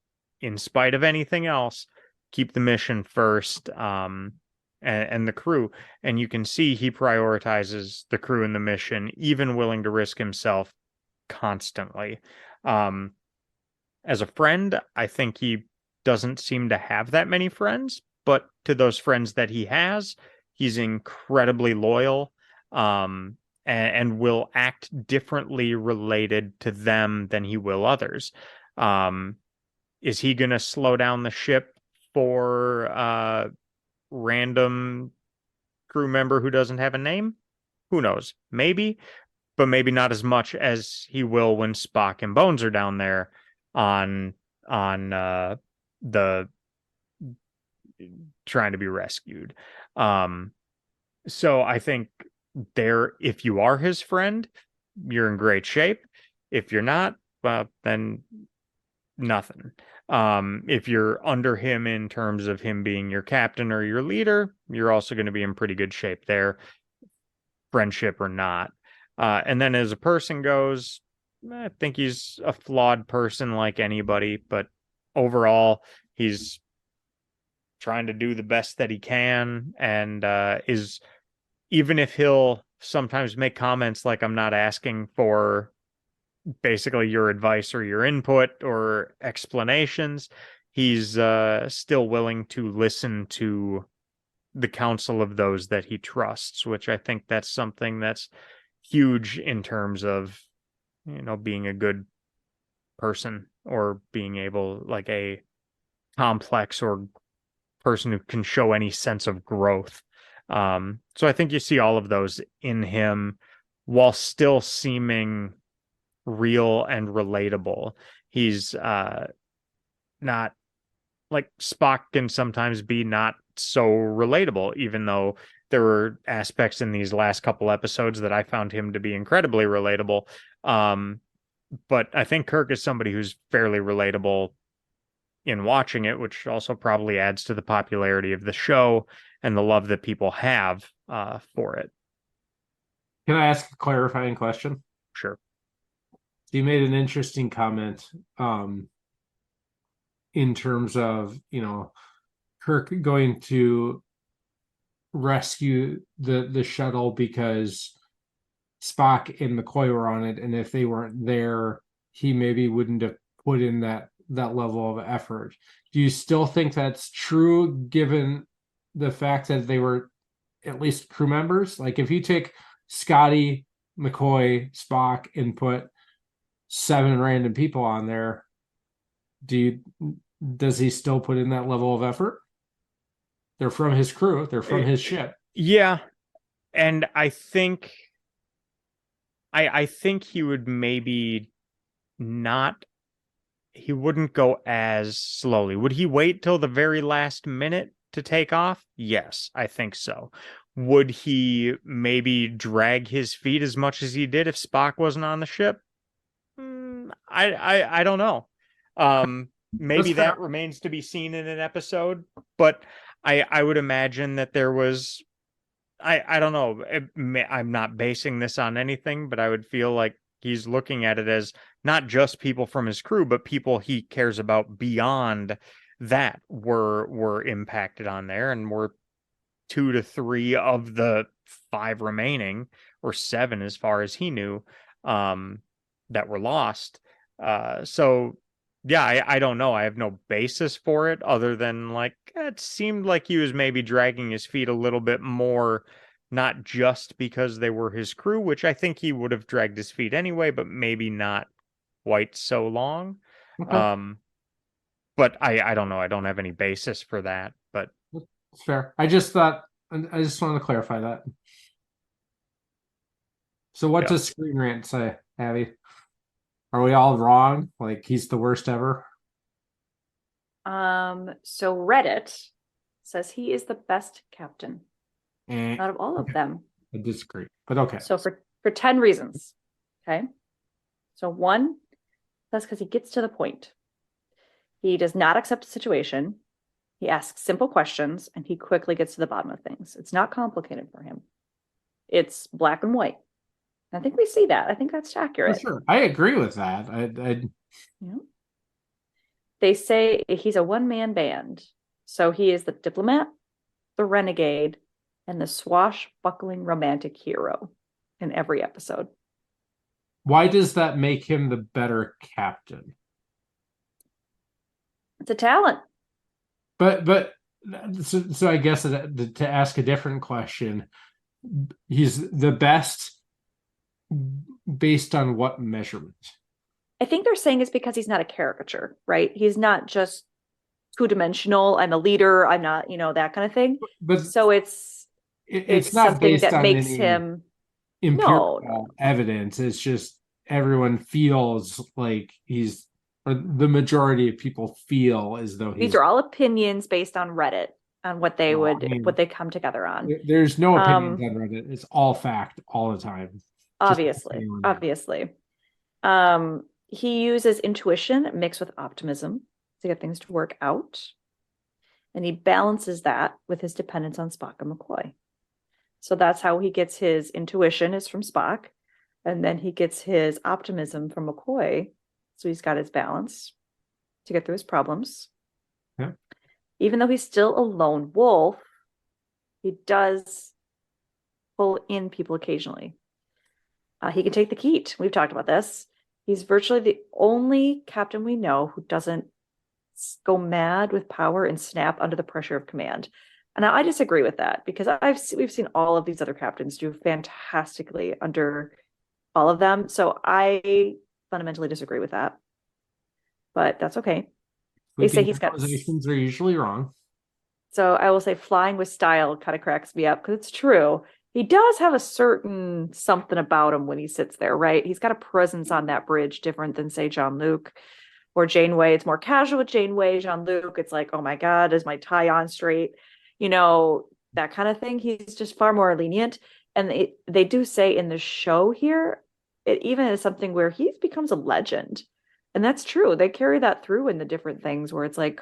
in spite of anything else, keep the mission first, and the crew. And you can see he prioritizes the crew and the mission, even willing to risk himself constantly. Um, as a friend, I think he doesn't seem to have that many friends, but to those friends that he has, he's incredibly loyal, and will act differently related to them than he will others. Um, is he going to slow down the ship for random crew member who doesn't have a name? Who knows? Maybe, but maybe not as much as he will when Spock and Bones are down there on the trying to be rescued. Um, so I think if you are his friend, you're in great shape. If you're not, well, then nothing. If you're under him in terms of him being your captain or your leader, you're also going to be in pretty good shape there, friendship or not. And then as a person goes, I think he's a flawed person like anybody, but overall, he's trying to do the best that he can, and is, even if he'll sometimes make comments like, I'm not asking for basically your advice or your input or explanations, he's still willing to listen to the counsel of those that he trusts, which I think that's something that's huge in terms of, being a good person, or being able, like, a complex or person who can show any sense of growth. So I think you see all of those in him while still seeming real and relatable. He's not, like, Spock can sometimes be not so relatable, even though there were aspects in these last couple episodes that I found him to be incredibly relatable. But I think Kirk is somebody who's fairly relatable in watching it, which also probably adds to the popularity of the show and the love that people have for it. can I ask a clarifying question? Sure. You made an interesting comment in terms of, Kirk going to rescue the shuttle because Spock and McCoy were on it, and if they weren't there, he maybe wouldn't have put in that level of effort. Do you still think that's true, given the fact that they were at least crew members? Like, if you take Scotty, McCoy, Spock, and put 7 random people on there, does he still put in that level of effort? They're from his crew, they're from his ship. Yeah, and I think he would maybe not he wouldn't go as slowly. Would he wait till the very last minute to take off? Yes, I think so. Would he maybe drag his feet as much as he did if Spock wasn't on the ship? I don't know. That's Maybe fair. that remains to be seen in an episode, but I would imagine that there was I don't know. I'm not basing this on anything, but I would feel like he's looking at it as not just people from his crew, but people he cares about beyond that were impacted on there, and were 2 to 3 of the 5 remaining, or 7 as far as he knew, that were lost. So yeah, I don't know. I have no basis for it other than like it seemed like he was maybe dragging his feet a little bit more, not just because they were his crew, which I think he would have dragged his feet anyway, but maybe not quite so long. Okay. But I don't know. I don't have any basis for that, but That's fair. I just wanted to clarify that. So what yeah. does Screen Rant say, Abby? Are we all wrong? Like he's the worst ever? So Reddit says he is the best captain out of all of Okay. them. I disagree, but okay. So for 10 reasons. Okay. So 1, that's because he gets to the point. He does not accept the situation. He asks simple questions and he quickly gets to the bottom of things. It's not complicated for him. It's black and white. I think we see that. I think that's For accurate. sure. I agree with that. Yeah. They say he's a one-man band. So he is the diplomat, the renegade, and the swashbuckling romantic hero in every episode. Why does that make him the better captain? It's a talent. But so I guess to ask a different question, he's the best based on what measurement? I think they're saying it's because he's not a caricature, right? He's not just two-dimensional. I'm a leader. I'm not, that kind of thing. But So it's it's not something based that on makes any him empirical evidence. It's just everyone feels like he's, or the majority of people feel as though These he's. are all opinions based on Reddit on what they Well, I mean, what they come together on. There's no opinions on Reddit. It's all fact all the time. Obviously. He uses intuition mixed with optimism to get things to work out. And he balances that with his dependence on Spock and McCoy. So that's how he gets his intuition is from Spock. And then he gets his optimism from McCoy. So he's got his balance to get through his problems. Yeah. Even though he's still a lone wolf, he does pull in people occasionally. He can take the heat. We've talked about this. He's virtually the only captain we know who doesn't go mad with power and snap under the pressure of command. And I disagree with that because we've seen all of these other captains do fantastically under all of them. So I fundamentally disagree with that. But that's okay. They say he's got. Accusations are usually wrong. So I will say flying with style kind of cracks me up because it's true. He does have a certain something about him when he sits there, right? He's got a presence on that bridge different than, say, Jean-Luc or Janeway. It's more casual with Janeway. Jean-Luc, it's like, oh my God, is my tie on straight? That kind of thing. He's just far more lenient. And they do say in the show here, it even is something where he becomes a legend. And that's true. They carry that through in the different things where it's like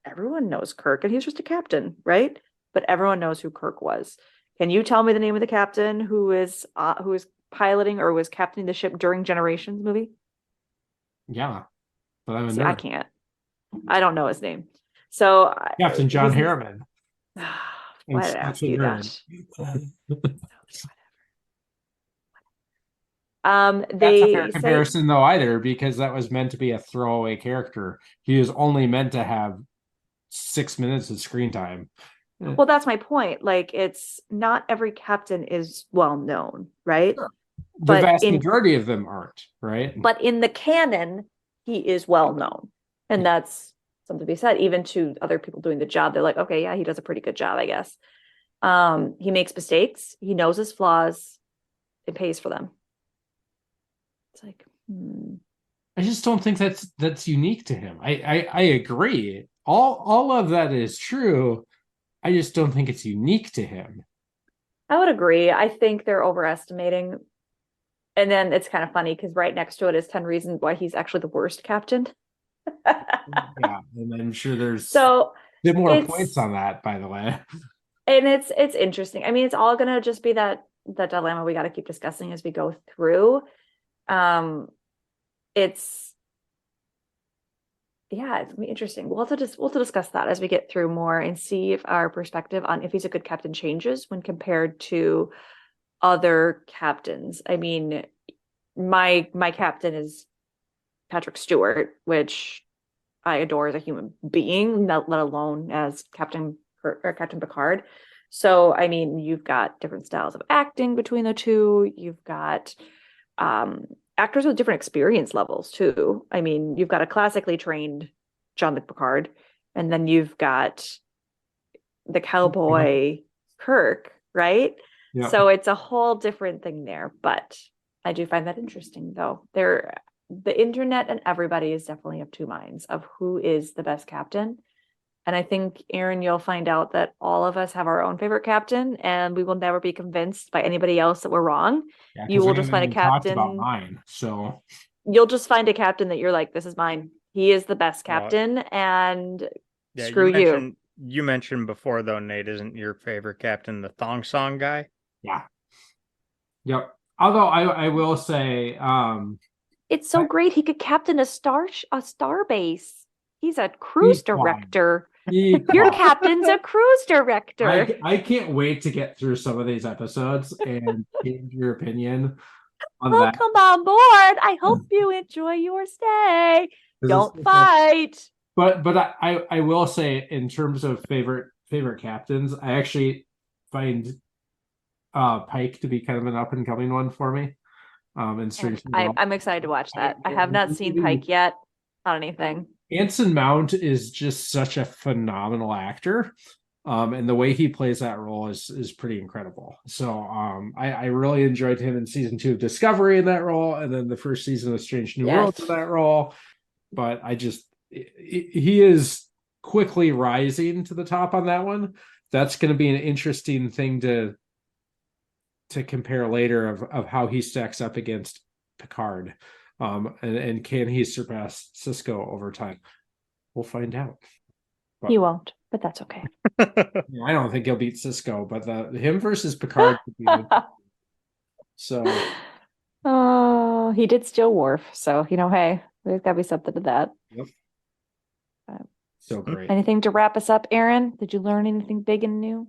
everyone knows Kirk and he's just a captain, right? But everyone knows who Kirk was. Can you tell me the name of the captain who is piloting or was captaining the ship during Generations movie? Yeah, but I'm a See, nerd. I can't. I don't know his name. So Captain John Harriman. Why did I ask you that? That's a fair comparison though either, because that was meant to be a throwaway character. He was only meant to have 6 minutes of screen time. Well, that's my point. Like, it's not every captain is well known, right? Sure. The vast majority of them aren't, right? But in the canon, he is well known. And that's something to be said. Even to other people doing the job, they're like, okay, yeah, he does a pretty good job, I guess. He makes mistakes. He knows his flaws. It pays for them. It's like, I just don't think that's unique to him. I agree. All of that is true. I just don't think it's unique to him. I would agree. I think they're overestimating. And then it's kind of funny because right next to it is 10 reasons why he's actually the worst captain. Yeah, and I'm sure there's So similar points it's on that, by the way. and it's interesting. I mean, it's all gonna just be that dilemma we got to keep discussing as we go through. Um, it's yeah, it's gonna be interesting. We'll have to discuss that as we get through more and see if our perspective on if he's a good captain changes when compared to other captains. I mean, my captain is Patrick Stewart, which I adore as a human being, not let alone as Captain Picard. So, I mean, you've got different styles of acting between the two. You've got um, actors with different experience levels too. I mean, you've got a classically trained Jean-Luc Picard, and then you've got the cowboy Kirk, right? Yeah. So it's a whole different thing there. But I do find that interesting, though. The internet and everybody is definitely of two minds of who is the best captain. And I think, Aaron, you'll find out that all of us have our own favorite captain, and we will never be convinced by anybody else that we're wrong. Yeah, You because will we just haven't find a even talked about captain. mine. So You'll just find a captain that you're like, this is mine. He is the best Well, captain, and yeah, screw you. you mentioned before though, Nate, isn't your favorite captain the thong song guy? yeah. Yep. Although I will say, It's so great. He could captain a star base. He's a cruise keep quiet. director. Keep Your quiet. captain's a cruise director. I can't wait to get through some of these episodes and change your opinion on that. Welcome on board. I hope you enjoy your stay. Don't fight. But I will say in terms of favorite captains, I actually find Pike to be kind of an up and coming one for me. In Strange New World. I'm excited to watch that. I have not seen Pike yet on anything. Anson Mount is just such a phenomenal actor. And the way he plays that role is pretty incredible. So I really enjoyed him in season 2 of Discovery in that role, and then the first season of Strange New Worlds in that role. But he is quickly rising to the top on that one. That's going to be an interesting thing to compare later of how he stacks up against Picard. And can he surpass Cisco over time? We'll find out. But he won't, but that's okay. I don't think he'll beat Cisco, but him versus Picard could be good. So he did steal Worf, so hey, there's gotta be something to that. Yep. So great. Anything to wrap us up, Aaron? Did you learn anything big and new?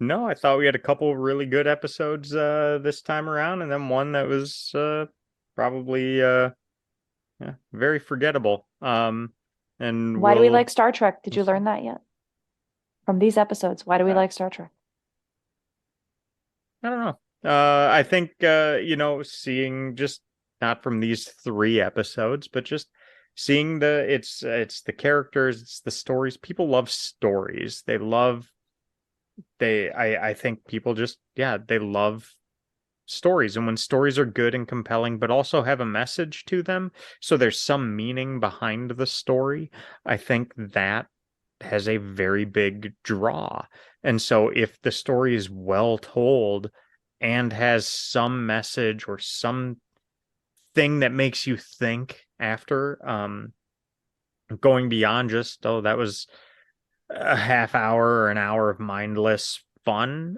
No, I thought we had a couple really good episodes this time around, and then one that was probably very forgettable. And why do we like Star Trek? Did you learn that yet? From these episodes, why do we like Star Trek? I don't know. I think seeing just not from these 3 episodes, but just seeing it's the characters, it's the stories. People love stories. I think people just they love stories, and when stories are good and compelling but also have a message to them, so there's some meaning behind the story, I think that has a very big draw. And so if the story is well told and has some message or some thing that makes you think after, going beyond just that was a half hour or an hour of mindless fun,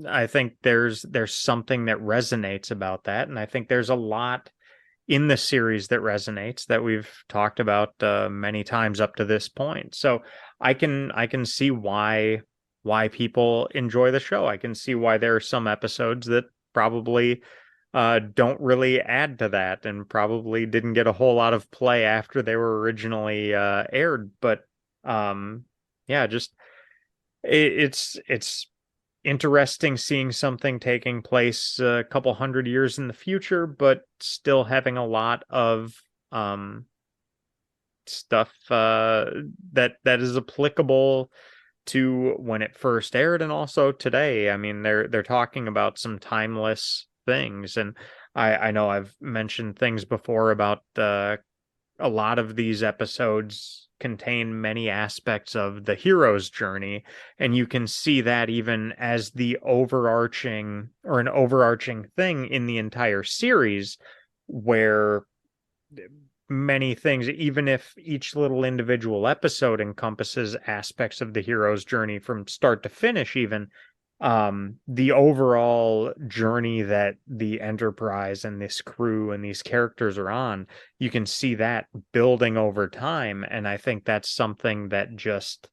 I think there's something that resonates about that, and I think there's a lot in the series that resonates that we've talked about many times up to this point. So I can see why people enjoy the show. I can see why there are some episodes that probably don't really add to that and probably didn't get a whole lot of play after they were originally aired. But just it's interesting seeing something taking place a couple hundred years in the future, but still having a lot of stuff that is applicable to when it first aired and also today. I mean, they're talking about some timeless things, and I know I've mentioned things before about a lot of these episodes contain many aspects of the hero's journey, and you can see that even as the overarching or an overarching thing in the entire series, where many things, even if each little individual episode encompasses aspects of the hero's journey from start to finish, even the overall journey that the Enterprise and this crew and these characters are on, you can see that building over time. And I think that's something that just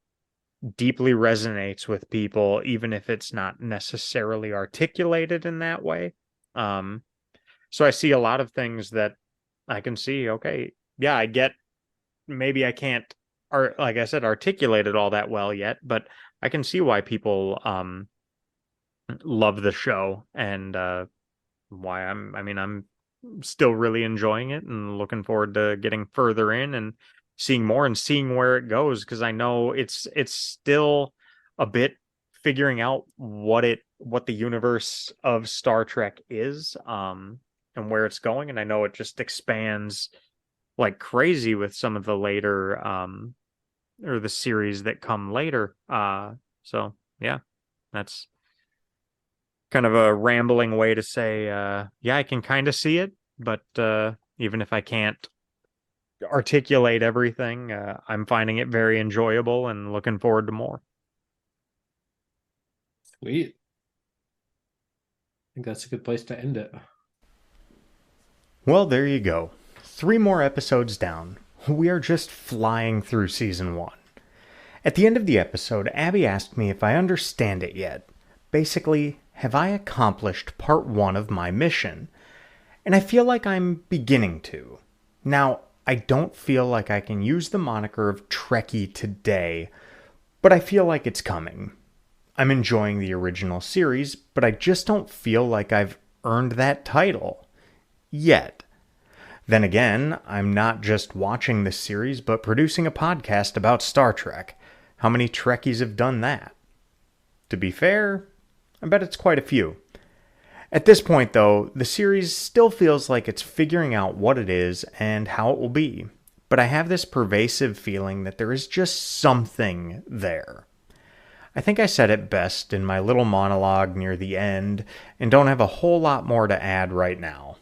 deeply resonates with people, even if it's not necessarily articulated in that way. So I see a lot of things that I can see, okay, yeah, I get, maybe I can't, or like I said, articulate it all that well yet, but I can see why people love the show, and why I'm still really enjoying it and looking forward to getting further in and seeing more and seeing where it goes, because I know it's still a bit figuring out what the universe of Star Trek is, and where it's going, and I know it just expands like crazy with some of the later or the series that come later. So yeah, that's kind of a rambling way to say, yeah, I can kind of see it, but even if I can't articulate everything, I'm finding it very enjoyable and looking forward to more. Sweet. I think that's a good place to end it. Well, there you go. 3 more episodes down. We are just flying through season 1. At the end of the episode, Abby asked me if I understand it yet. Basically, have I accomplished part 1 of my mission? And I feel like I'm beginning to. Now, I don't feel like I can use the moniker of Trekkie today, but I feel like it's coming. I'm enjoying the original series, but I just don't feel like I've earned that title. Yet. Then again, I'm not just watching this series, but producing a podcast about Star Trek. How many Trekkies have done that? To be fair, I bet it's quite a few. At this point, though, the series still feels like it's figuring out what it is and how it will be. But I have this pervasive feeling that there is just something there. I think I said it best in my little monologue near the end, and don't have a whole lot more to add right now.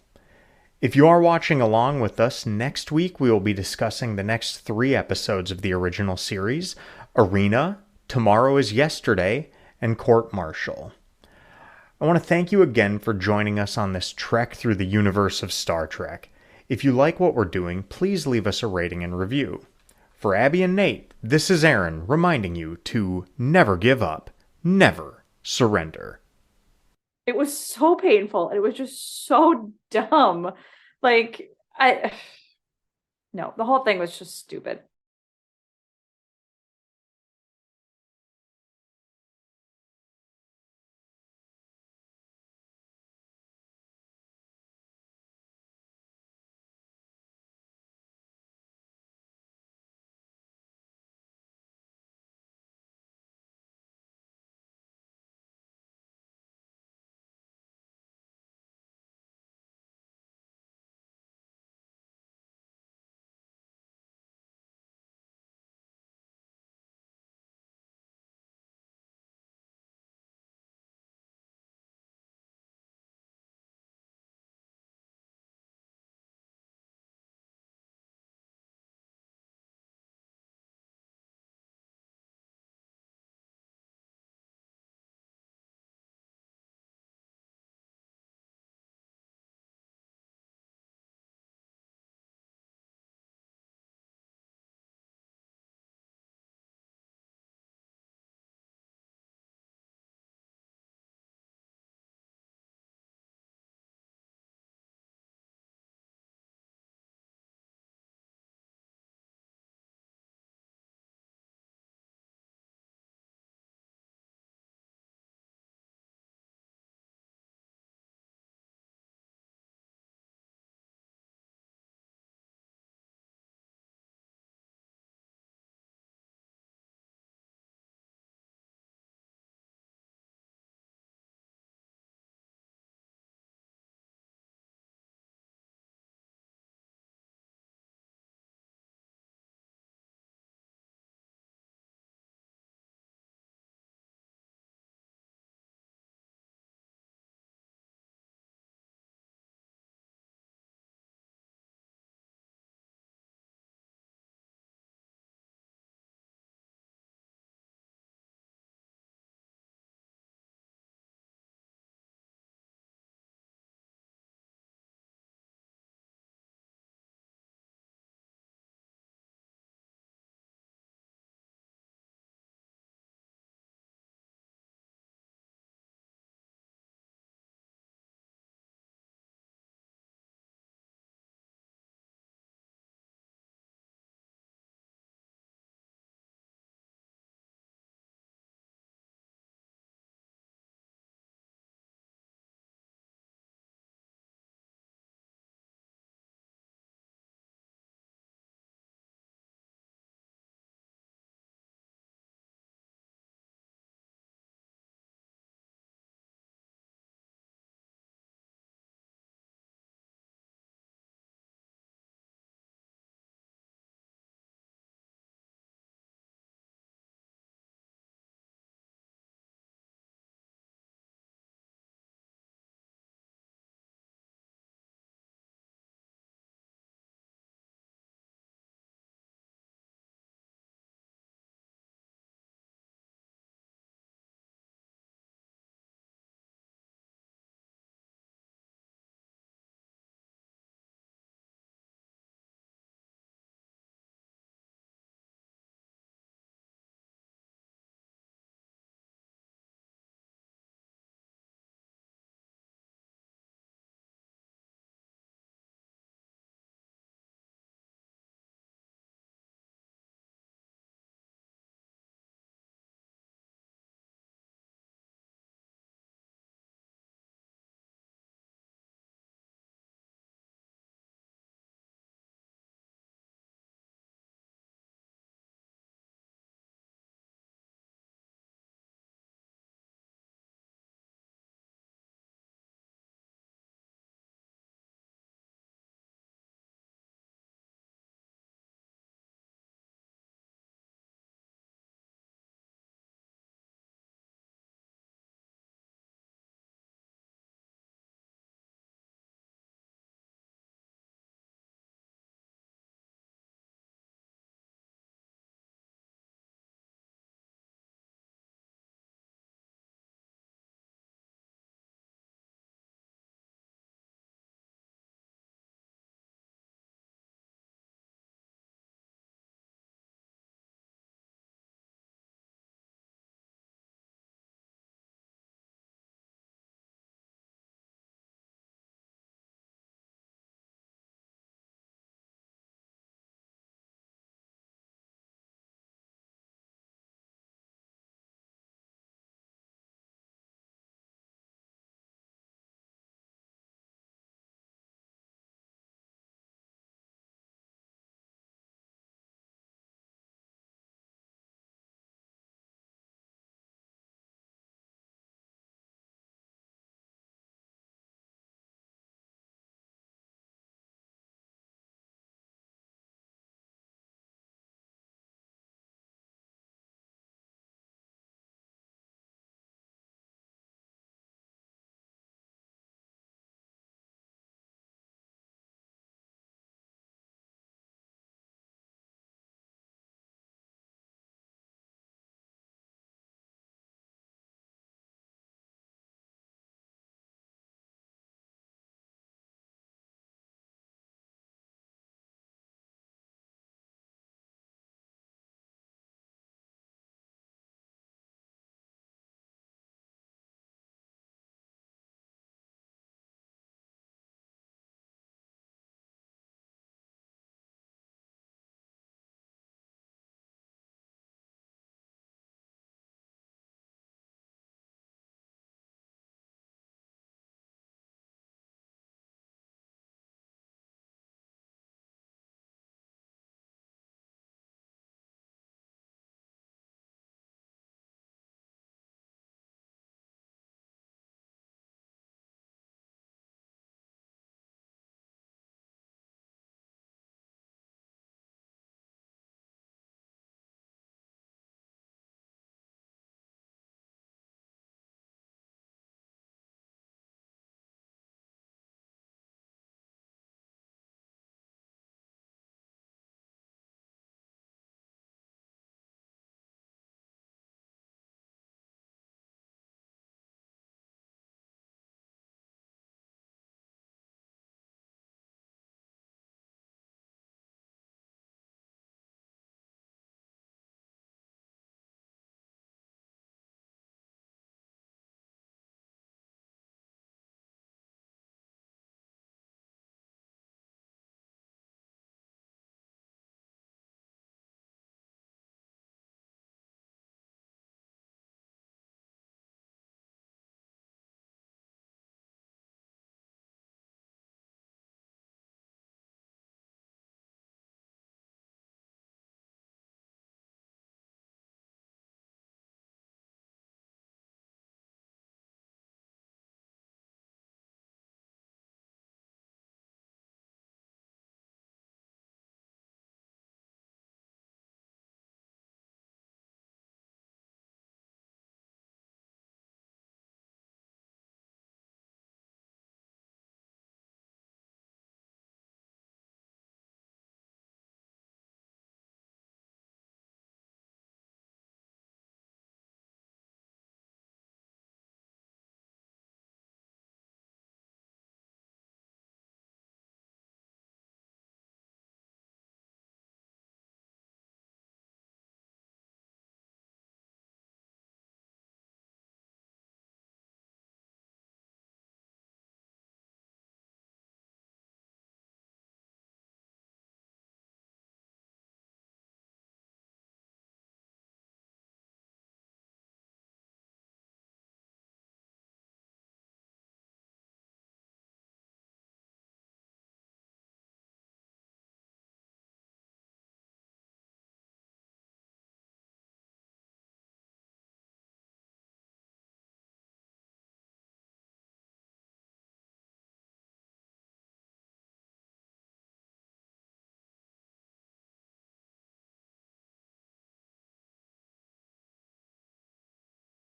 If you are watching along with us, next week we will be discussing the next 3 episodes of the original series, Arena, Tomorrow is Yesterday, and Court Martial. I want to thank you again for joining us on this trek through the universe of Star Trek. If you like what we're doing, please leave us a rating and review. For Abby and Nate, this is Aaron reminding you to never give up, never surrender. It was so painful. It was just so dumb. Like, no, the whole thing was just stupid.